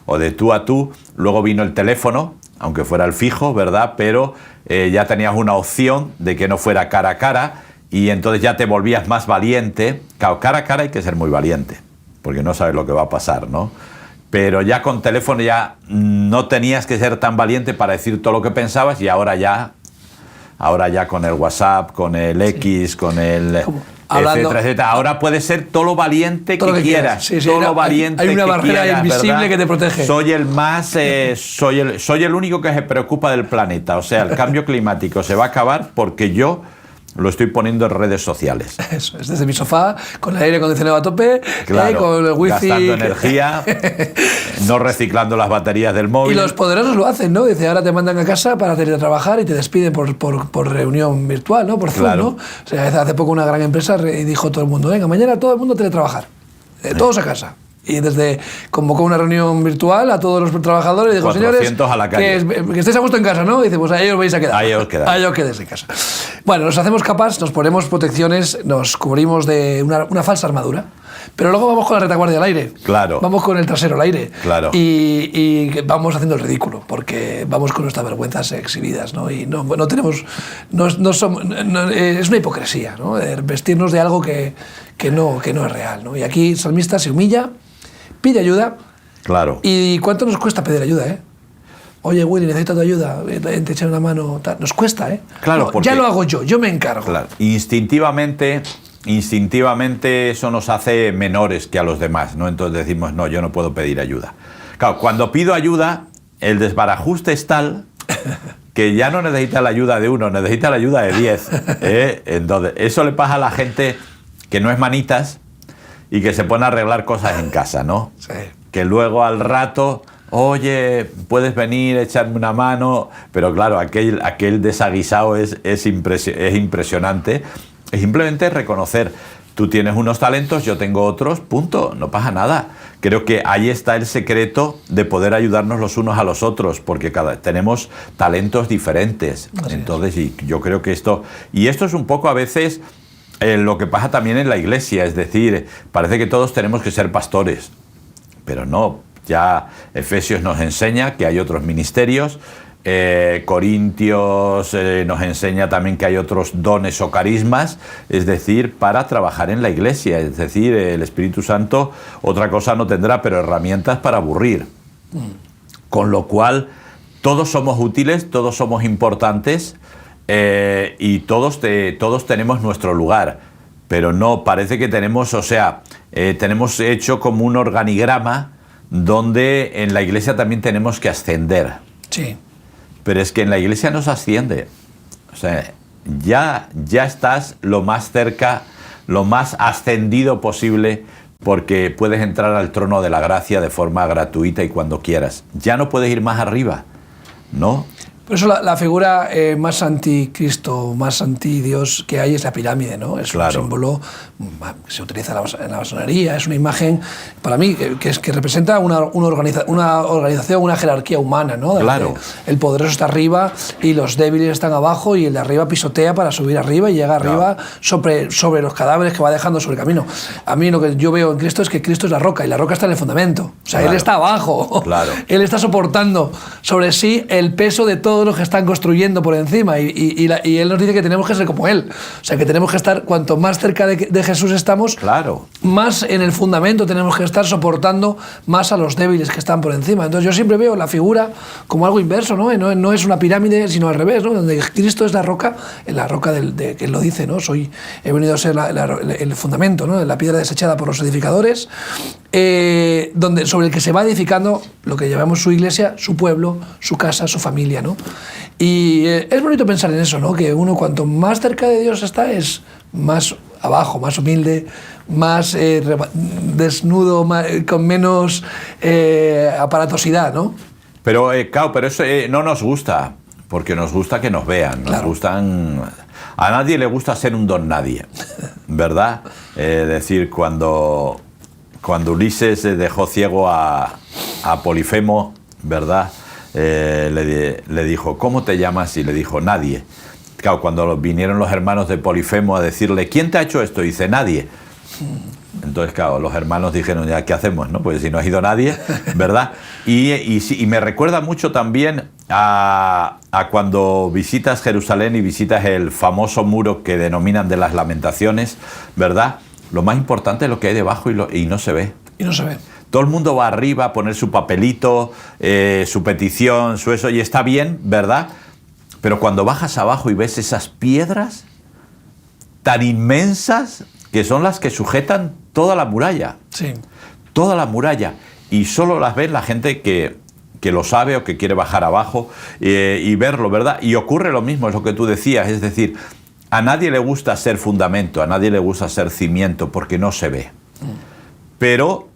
o de tú a tú. Luego vino el teléfono aunque fuera el fijo, ¿verdad? Pero ya tenías una opción de que no fuera cara a cara y entonces ya te volvías más valiente. Claro, cara a cara hay que ser muy valiente, porque no sabes lo que va a pasar, ¿no? Pero ya con teléfono ya no tenías que ser tan valiente para decir todo lo que pensabas y ahora ya con el WhatsApp, con el X, con el... etcétera, etcétera. Ahora puedes ser todo lo valiente todo que quieras. Sí, todo lo valiente hay una barrera quieras, invisible, ¿verdad?, que te protege. Soy el más... soy el único que se preocupa del planeta. O sea, el cambio climático se va a acabar porque yo lo estoy poniendo en redes sociales. Eso, es desde mi sofá, con el aire acondicionado a tope, claro, con el wifi... gastando energía, no reciclando las baterías del móvil. Y los poderosos lo hacen, ¿no? Dice, ahora te mandan a casa para teletrabajar y te despiden por reunión virtual, ¿no? Por Zoom, claro, ¿no? O sea, hace poco una gran empresa dijo todo el mundo, venga, mañana todo el mundo teletrabajar, todos a casa. Y convocó una reunión virtual a todos los trabajadores y dijo, señores, a la calle. Que estéis a gusto en casa, ¿no? Y dice, pues ahí os vais a quedar. Ahí os quedáis. Ahí os quedáis en casa. Bueno, nos hacemos capas, nos ponemos protecciones, nos cubrimos de una falsa armadura, pero luego vamos con la retaguardia al aire. Claro. Vamos con el trasero al aire. Claro. Y vamos haciendo el ridículo, porque vamos con nuestras vergüenzas exhibidas, ¿no? Y no tenemos... es una hipocresía, ¿no? Vestirnos de algo que no es real, ¿no? Y aquí el salmista se humilla, pide ayuda. Claro. ¿Y cuánto nos cuesta pedir ayuda, eh? Oye, Willy, necesito tu ayuda, te echan una mano. Tal. Nos cuesta, ¿eh? Claro, no, porque, ya lo hago yo me encargo. Claro. Instintivamente eso nos hace menores que a los demás, ¿no? Entonces decimos, no, yo no puedo pedir ayuda. Claro, cuando pido ayuda, el desbarajuste es tal que ya no necesita la ayuda de uno, necesita la ayuda de 10. Entonces, eso le pasa a la gente que no es manitas y que se pone a arreglar cosas en casa, ¿no? Sí. Que luego al rato, oye, puedes venir, echarme una mano, pero claro, aquel desaguisado es impresionante. Es simplemente reconocer, tú tienes unos talentos, yo tengo otros, punto, no pasa nada. Creo que ahí está el secreto de poder ayudarnos los unos a los otros, porque tenemos talentos diferentes. Entonces, y yo creo que esto es un poco a veces lo que pasa también en la iglesia, es decir, parece que todos tenemos que ser pastores, pero no, ya Efesios nos enseña que hay otros ministerios, Corintios nos enseña también que hay otros dones o carismas, es decir, para trabajar en la iglesia, es decir, el Espíritu Santo otra cosa no tendrá, pero herramientas para aburrir. Con lo cual, todos somos útiles, todos somos importantes y todos tenemos nuestro lugar, pero no, parece que tenemos, tenemos hecho como un organigrama donde en la iglesia también tenemos que ascender. Sí. Pero es que en la iglesia no se asciende. O sea, ya estás lo más cerca, lo más ascendido posible, porque puedes entrar al trono de la gracia de forma gratuita y cuando quieras. Ya no puedes ir más arriba, ¿no? Por eso la figura más anticristo, más antidios que hay es la pirámide, ¿no? Es claro. Un símbolo que se utiliza en la masonería, es una imagen, para mí, que representa una organización, una jerarquía humana, ¿no? Claro. El poderoso está arriba y los débiles están abajo y el de arriba pisotea para subir arriba y llega arriba sobre los cadáveres que va dejando sobre el camino. A mí lo que yo veo en Cristo es que Cristo es la roca y la roca está en el fundamento. O sea, claro. Él está abajo. Claro. Él está soportando sobre sí el peso de todos los que están construyendo por encima y él nos dice que tenemos que ser como él, o sea que tenemos que estar, cuanto más cerca de Jesús estamos, claro, más en el fundamento tenemos que estar soportando más a los débiles que están por encima. Entonces yo siempre veo la figura como algo inverso, ¿no? No es una pirámide sino al revés, ¿no? Donde Cristo es la roca que él lo dice, ¿no? He venido a ser el fundamento, ¿no? La piedra desechada por los edificadores, sobre el que se va edificando lo que llamamos su iglesia, su pueblo, su casa, su familia, ¿no? Y es bonito pensar en eso, ¿no? Que uno cuanto más cerca de Dios está es más abajo, más humilde, más desnudo, con menos aparatosidad, ¿no? Pero claro, pero eso no nos gusta, porque nos gusta que nos vean, nos gustan... A nadie le gusta ser un don nadie, ¿verdad? Es decir, cuando Ulises dejó ciego a Polifemo, ¿verdad? Le dijo, ¿cómo te llamas? Y le dijo, nadie. Claro, cuando vinieron los hermanos de Polifemo a decirle, ¿quién te ha hecho esto? Dice, nadie. Entonces, claro, los hermanos dijeron, ya, ¿qué hacemos? ¿No? Pues si no ha ido nadie, ¿verdad? Y me recuerda mucho también a cuando visitas Jerusalén y visitas el famoso muro que denominan de las lamentaciones, ¿verdad? Lo más importante es lo que hay debajo y no se ve. Y no se ve. Todo el mundo va arriba a poner su papelito, su petición, su eso, y está bien, ¿verdad? Pero cuando bajas abajo y ves esas piedras tan inmensas que son las que sujetan toda la muralla. Sí. Toda la muralla. Y solo las ve la gente que lo sabe o que quiere bajar abajo y verlo, ¿verdad? Y ocurre lo mismo, es lo que tú decías, es decir, a nadie le gusta ser fundamento, a nadie le gusta ser cimiento, porque no se ve. Pero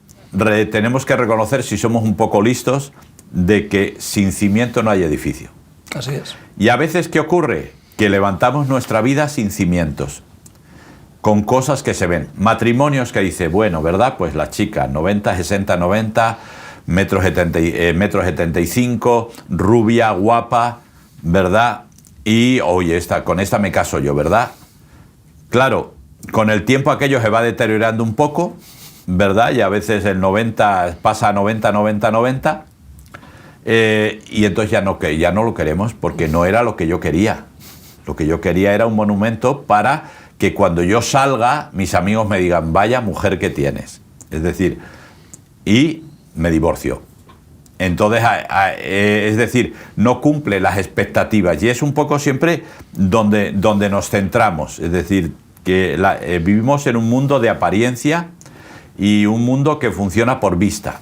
tenemos que reconocer, si somos un poco listos, de que sin cimiento no hay edificio. Así es. Y a veces, ¿qué ocurre? Que levantamos nuestra vida sin cimientos, con cosas que se ven. Matrimonios que dice, bueno, ¿verdad? Pues la chica, 90, 60, 90, metros 75, rubia, guapa, ¿verdad? Y, oye, con esta me caso yo, ¿verdad? Claro, con el tiempo aquello se va deteriorando un poco, ¿verdad? Y a veces el 90 pasa a 90, 90, 90. Y entonces ya no lo queremos porque no era lo que yo quería. Lo que yo quería era un monumento para que cuando yo salga, mis amigos me digan, vaya mujer que tienes. Es decir, y me divorcio. Entonces, es decir, no cumple las expectativas. Y es un poco siempre donde nos centramos. Es decir, que vivimos en un mundo de apariencia y un mundo que funciona por vista.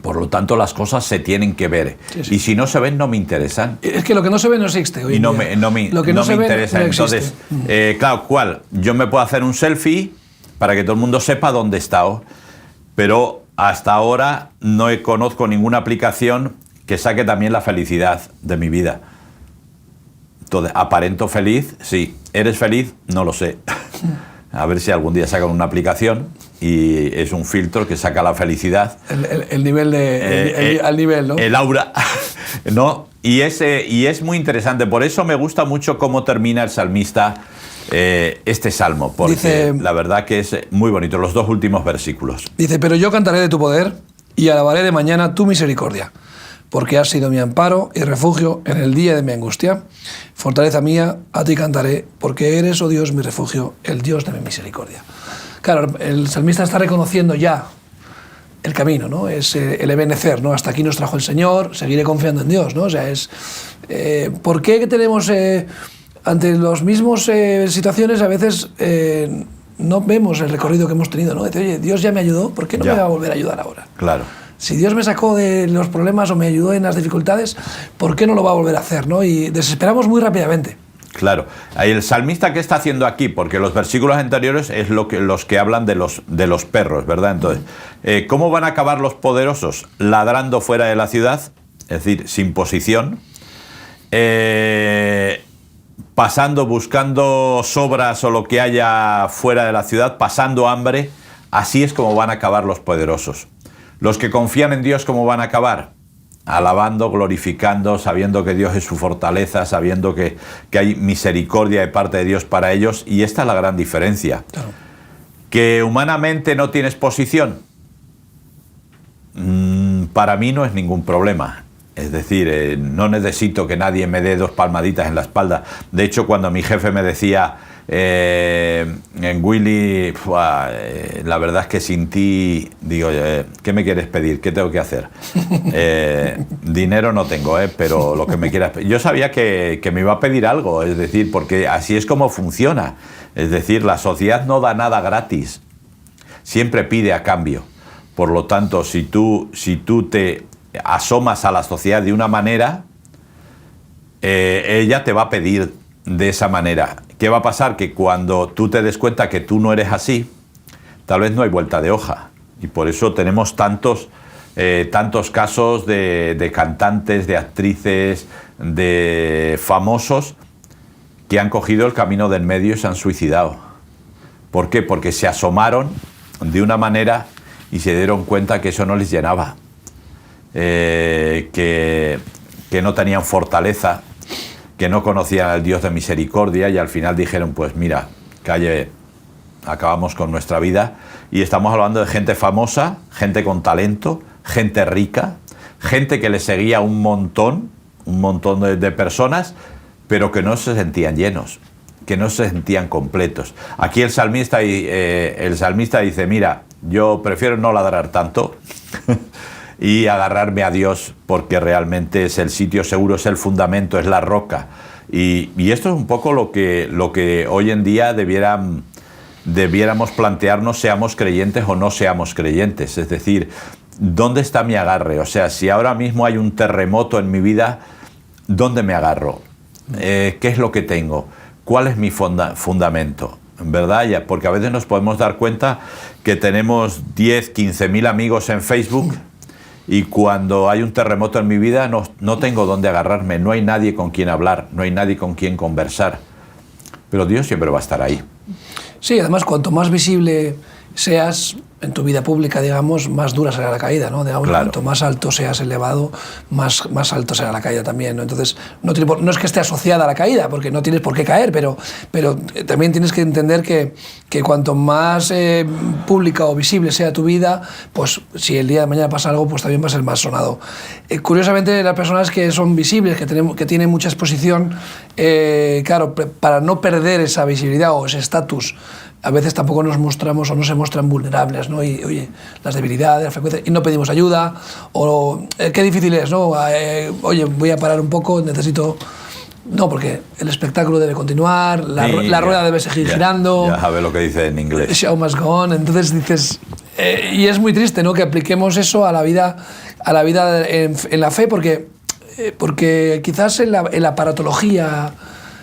Por lo tanto, las cosas se tienen que ver. Sí, sí. Y si no se ven, no me interesan. Es que lo que no se ve no existe. Y no me interesa. No entonces, claro, ¿cuál? Yo me puedo hacer un selfie para que todo el mundo sepa dónde he estado, pero hasta ahora no conozco ninguna aplicación que saque también la felicidad de mi vida. Entonces, ¿aparento feliz? Sí. ¿Eres feliz? No lo sé. A ver si algún día sacan una aplicación y es un filtro que saca la felicidad. El nivel al nivel, ¿no? El aura, ¿no? Y es muy interesante. Por eso me gusta mucho cómo termina el salmista este salmo, porque dice, la verdad que es muy bonito, los dos últimos versículos. Dice, pero yo cantaré de tu poder y alabaré de mañana tu misericordia, porque has sido mi amparo y refugio en el día de mi angustia. Fortaleza mía, a ti cantaré, porque eres, oh Dios, mi refugio, el Dios de mi misericordia. Claro, el salmista está reconociendo ya el camino, ¿no? Es el ebenecer, ¿no? Hasta aquí nos trajo el Señor, seguiré confiando en Dios, ¿no? O sea, es... ¿por qué tenemos... ante las mismas situaciones a veces no vemos el recorrido que hemos tenido, ¿no? Dice, oye, Dios ya me ayudó, ¿por qué no me va a volver a ayudar ahora? Claro. Si Dios me sacó de los problemas o me ayudó en las dificultades, ¿por qué no lo va a volver a hacer, ¿no? Y desesperamos muy rápidamente. Claro. El salmista, ¿qué está haciendo aquí? Porque los versículos anteriores es los que hablan de los perros, ¿verdad? Entonces, ¿cómo van a acabar los poderosos? Ladrando fuera de la ciudad, es decir, sin posición, pasando, buscando sobras o lo que haya fuera de la ciudad, pasando hambre. Así es como van a acabar los poderosos. Los que confían en Dios, ¿cómo van a acabar? Alabando, glorificando, sabiendo que Dios es su fortaleza, sabiendo que hay misericordia de parte de Dios para ellos. Y esta es la gran diferencia. Claro. ¿Que humanamente no tienes posición? Para mí no es ningún problema. Es decir, no necesito que nadie me dé 2 palmaditas en la espalda. De hecho, cuando mi jefe me decía, en Willy, la verdad es que sin ti, digo, ¿qué me quieres pedir? ¿Qué tengo que hacer? Dinero no tengo, pero lo que me quieras pedir. Yo sabía que me iba a pedir algo, es decir, porque así es como funciona. Es decir, la sociedad no da nada gratis, siempre pide a cambio. Por lo tanto, si tú te asomas a la sociedad de una manera, ella te va a pedir de esa manera. ¿Qué va a pasar? Que cuando tú te des cuenta que tú no eres así, tal vez no hay vuelta de hoja. Y por eso tenemos tantos casos de cantantes, de actrices, de famosos que han cogido el camino del medio y se han suicidado. ¿Por qué? Porque se asomaron de una manera y se dieron cuenta que eso no les llenaba. Que no tenían fortaleza, que no conocían al Dios de misericordia y al final dijeron, pues mira, calle, acabamos con nuestra vida. Y estamos hablando de gente famosa, gente con talento, gente rica, gente que le seguía un montón, un montón de personas, pero que no se sentían llenos, que no se sentían completos. Aquí el salmista dice, mira, yo prefiero no ladrar tanto y agarrarme a Dios, porque realmente es el sitio seguro, es el fundamento, es la roca. Y esto es un poco lo que hoy en día debiéramos plantearnos, seamos creyentes o no seamos creyentes. Es decir, ¿dónde está mi agarre? O sea, si ahora mismo hay un terremoto en mi vida, ¿dónde me agarro? ¿Qué es lo que tengo? ¿Cuál es mi fundamento? ¿Verdad? Ya, porque a veces nos podemos dar cuenta que tenemos 10, 15.000 amigos en Facebook y cuando hay un terremoto en mi vida no tengo dónde agarrarme, no hay nadie con quien hablar, no hay nadie con quien conversar. Pero Dios siempre va a estar ahí. Sí, además, cuanto más visible seas en tu vida pública, digamos, más dura será la caída, ¿no? Digamos, claro. Cuanto más alto seas elevado, más alto será la caída también, ¿no? Entonces, no es que esté asociada a la caída, porque no tienes por qué caer, pero también tienes que entender que cuanto más pública o visible sea tu vida, pues si el día de mañana pasa algo, pues también va a ser más sonado. Curiosamente, las personas que son visibles, que tienen mucha exposición, claro, para no perder esa visibilidad o ese estatus, a veces tampoco nos mostramos o no se muestran vulnerables, ¿no? Y oye, las debilidades, la frecuencia, y no pedimos ayuda, o qué difícil es, ¿no? Oye, voy a parar un poco, necesito... No, porque el espectáculo debe continuar, la rueda debe seguir girando. Ya sabes lo que dice en inglés. The show must go on. Entonces dices... y es muy triste, ¿no? Que apliquemos eso a la vida en la fe, porque quizás en la aparatología,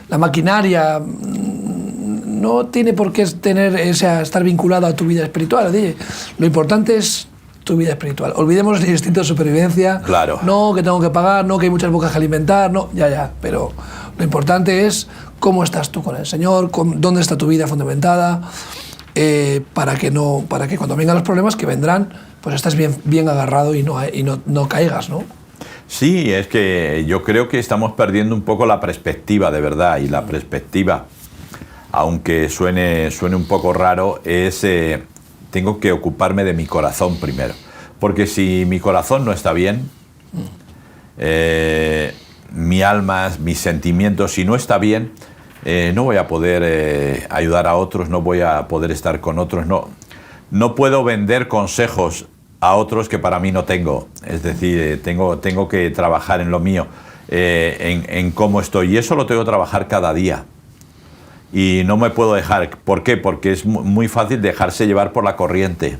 la maquinaria... no tiene por qué estar vinculado a tu vida espiritual. Lo importante es tu vida espiritual. Olvidemos el instinto de supervivencia. Claro. No, que tengo que pagar, no, que hay muchas bocas que alimentar, no, ya. Pero lo importante es cómo estás tú con el Señor, dónde está tu vida fundamentada, para que cuando vengan los problemas que vendrán, pues estés bien agarrado y no caigas, ¿no? Sí, es que yo creo que estamos perdiendo un poco la perspectiva, de verdad, y la perspectiva, aunque suene un poco raro, es tengo que ocuparme de mi corazón primero. Porque si mi corazón no está bien, mi alma, mis sentimientos, si no está bien, no voy a poder ayudar a otros, no voy a poder estar con otros, no puedo vender consejos a otros que para mí no tengo. Es decir, tengo que trabajar en lo mío, en cómo estoy, y eso lo tengo que trabajar cada día. Y no me puedo dejar. ¿Por qué? Porque es muy fácil dejarse llevar por la corriente.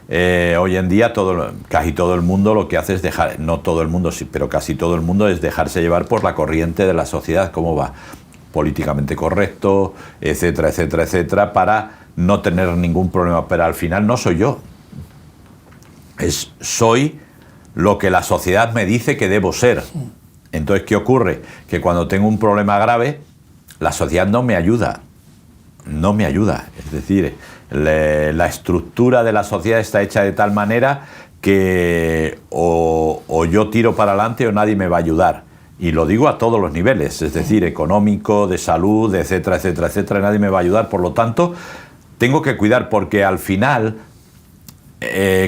Hoy en día casi todo el mundo lo que hace es dejar, no todo el mundo, sí, pero casi todo el mundo es dejarse llevar por la corriente de la sociedad, cómo va, políticamente correcto, etcétera, etcétera, etcétera, para no tener ningún problema. Pero al final no soy yo. Soy lo que la sociedad me dice que debo ser. Entonces, ¿qué ocurre? Que cuando tengo un problema grave, la sociedad no me ayuda. Es decir, la estructura de la sociedad está hecha de tal manera que o yo tiro para adelante o nadie me va a ayudar. Y lo digo a todos los niveles, es decir, económico, de salud, etcétera, etcétera, etcétera, nadie me va a ayudar. Por lo tanto, tengo que cuidar, porque al final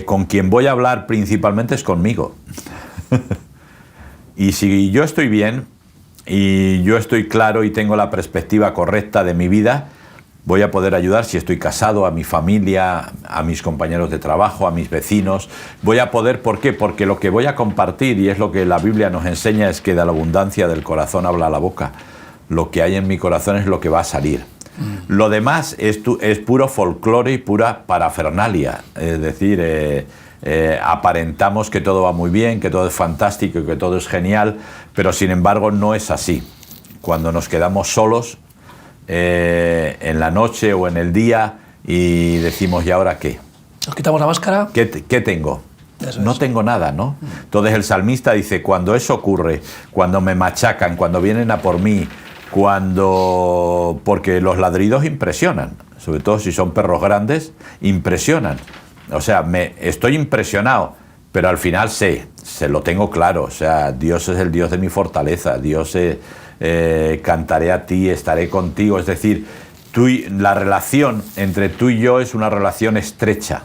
con quien voy a hablar principalmente es conmigo. Y si yo estoy bien y yo estoy claro y tengo la perspectiva correcta de mi vida, voy a poder ayudar. Si estoy casado, a mi familia, a mis compañeros de trabajo, a mis vecinos. Voy a poder, ¿por qué? Porque lo que voy a compartir, y es lo que la Biblia nos enseña, es que de la abundancia del corazón habla la boca. Lo que hay en mi corazón es lo que va a salir. Lo demás es puro folclore y pura parafernalia. Es decir, aparentamos que todo va muy bien, que todo es fantástico y que todo es genial, pero sin embargo no es así. Cuando nos quedamos solos en la noche o en el día y decimos, ¿y ahora qué? Nos quitamos la máscara. ¿Qué tengo? No tengo nada, ¿no? Entonces el salmista dice, cuando eso ocurre, cuando me machacan, cuando vienen a por mí, porque los ladridos impresionan, sobre todo si son perros grandes, impresionan. O sea, estoy impresionado, pero al final se lo tengo claro. O sea, Dios es el Dios de mi fortaleza, Dios cantaré a ti, estaré contigo. Es decir, la relación entre tú y yo es una relación estrecha.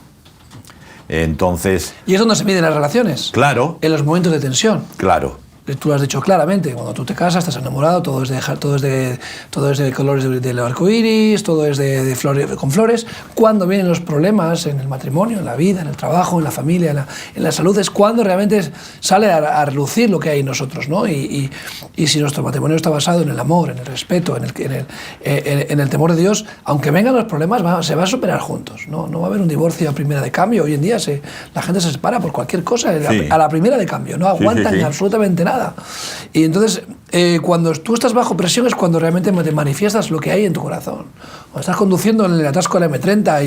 Entonces... ¿Y es donde se miden las relaciones? Claro. En los momentos de tensión. Claro. tú lo has dicho claramente, cuando tú te casas, estás enamorado, todo es de colores del arco iris, todo es de flores, con flores. Cuando vienen los problemas en el matrimonio, en la vida, en el trabajo, en la familia, en la salud, es cuando realmente sale a relucir lo que hay en nosotros, ¿no? Y si nuestro matrimonio está basado en el amor, en el respeto, en el temor de Dios, aunque vengan los problemas, se va a superar juntos, ¿no? No va a haber un divorcio a primera de cambio. Hoy en día la gente se separa por cualquier cosa, a la primera de cambio, no aguantan absolutamente nada. Y entonces, cuando tú estás bajo presión es cuando realmente te manifiestas lo que hay en tu corazón. Cuando estás conduciendo en el atasco de la M30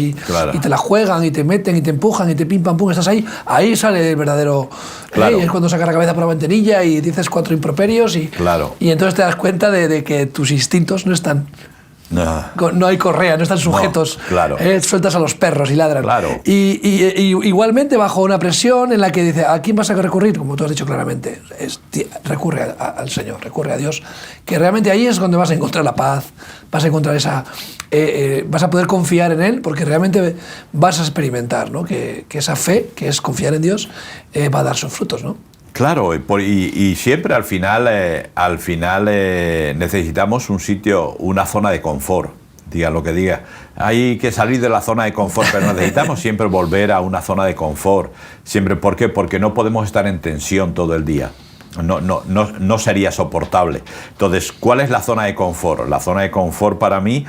y te la juegan y te meten y te empujan y te pim pam pum, estás ahí sale el verdadero... es cuando sacas la cabeza por la ventanilla y dices 4 improperios y entonces te das cuenta de que tus instintos no están... No hay correa, no están sujetos. Sueltas a los perros y ladran. Y igualmente bajo una presión en la que dice, ¿a quién vas a recurrir? Como tú has dicho claramente, recurre al Señor, recurre a Dios, que realmente ahí es donde vas a encontrar la paz, vas a encontrar vas a poder confiar en Él, porque realmente vas a experimentar, ¿no? que esa fe, que es confiar en Dios, va a dar sus frutos, ¿no? Claro, y siempre al final necesitamos un sitio, una zona de confort, diga lo que diga. Hay que salir de la zona de confort, pero necesitamos siempre volver a una zona de confort. Siempre, ¿por qué? Porque no podemos estar en tensión todo el día. No sería soportable. Entonces, ¿cuál es la zona de confort? La zona de confort para mí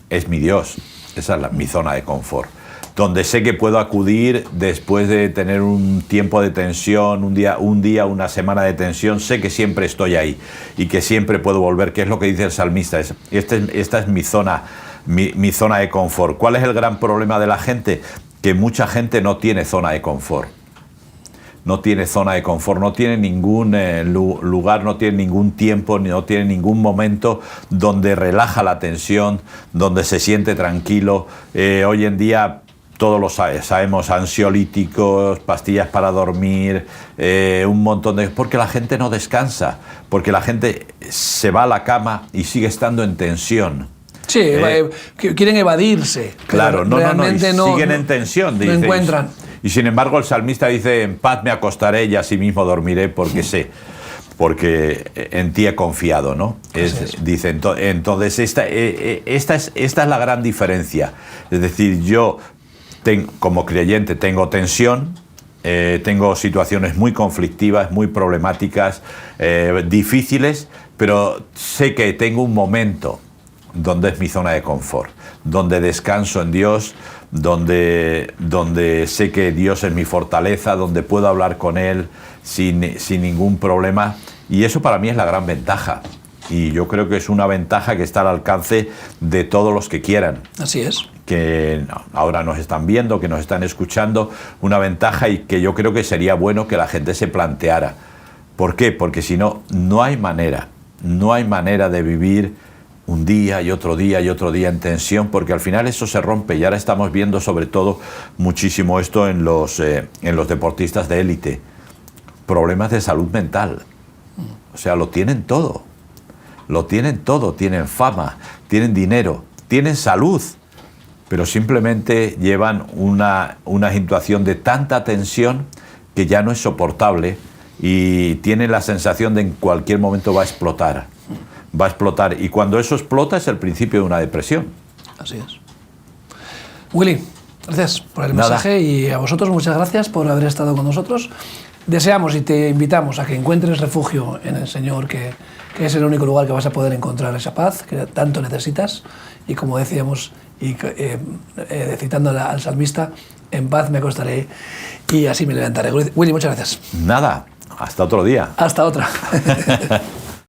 es mi Dios. Esa es mi zona de confort. Donde sé que puedo acudir después de tener un tiempo de tensión, un día, una semana de tensión, sé que siempre estoy ahí y que siempre puedo volver, que es lo que dice el salmista. Esta es mi zona de confort. ¿Cuál es el gran problema de la gente? Que mucha gente no tiene zona de confort. No tiene zona de confort, no tiene ningún lugar, no tiene ningún tiempo, no tiene ningún momento donde relaja la tensión, donde se siente tranquilo. Hoy en día... Todos lo sabemos, ansiolíticos, pastillas para dormir, un montón de... Porque la gente no descansa, porque la gente se va a la cama y sigue estando en tensión. Sí, quieren evadirse. Claro, siguen en tensión. No encuentran. Y sin embargo el salmista dice, en paz me acostaré y así mismo dormiré porque porque en ti he confiado, ¿no? Dice, entonces esta es la gran diferencia. Es decir, yo... como creyente tengo tensión, tengo situaciones muy conflictivas, muy problemáticas, difíciles, pero sé que tengo un momento donde es mi zona de confort, donde descanso en Dios, donde sé que Dios es mi fortaleza, donde puedo hablar con Él sin ningún problema, y eso para mí es la gran ventaja. Y yo creo que es una ventaja que está al alcance de todos los que quieran. Así es. Que ahora nos están viendo, que nos están escuchando, una ventaja y que yo creo que sería bueno que la gente se planteara. ¿Por qué? Porque si no, no hay manera de vivir un día y otro día en tensión, porque al final eso se rompe y ahora estamos viendo sobre todo muchísimo esto en los deportistas de élite. Problemas de salud mental. O sea, lo tienen todo, tienen fama, tienen dinero, tienen salud, pero simplemente llevan una situación de tanta tensión que ya no es soportable y tienen la sensación de en cualquier momento va a explotar. Y cuando eso explota es el principio de una depresión. Así es. Willy, gracias por el mensaje y a vosotros muchas gracias por haber estado con nosotros. Deseamos y te invitamos a que encuentres refugio en el Señor, que es el único lugar que vas a poder encontrar esa paz que tanto necesitas. Y como decíamos, citando al salmista, en paz me acostaré y así me levantaré. Willy, muchas gracias. Nada, hasta otro día. Hasta otra.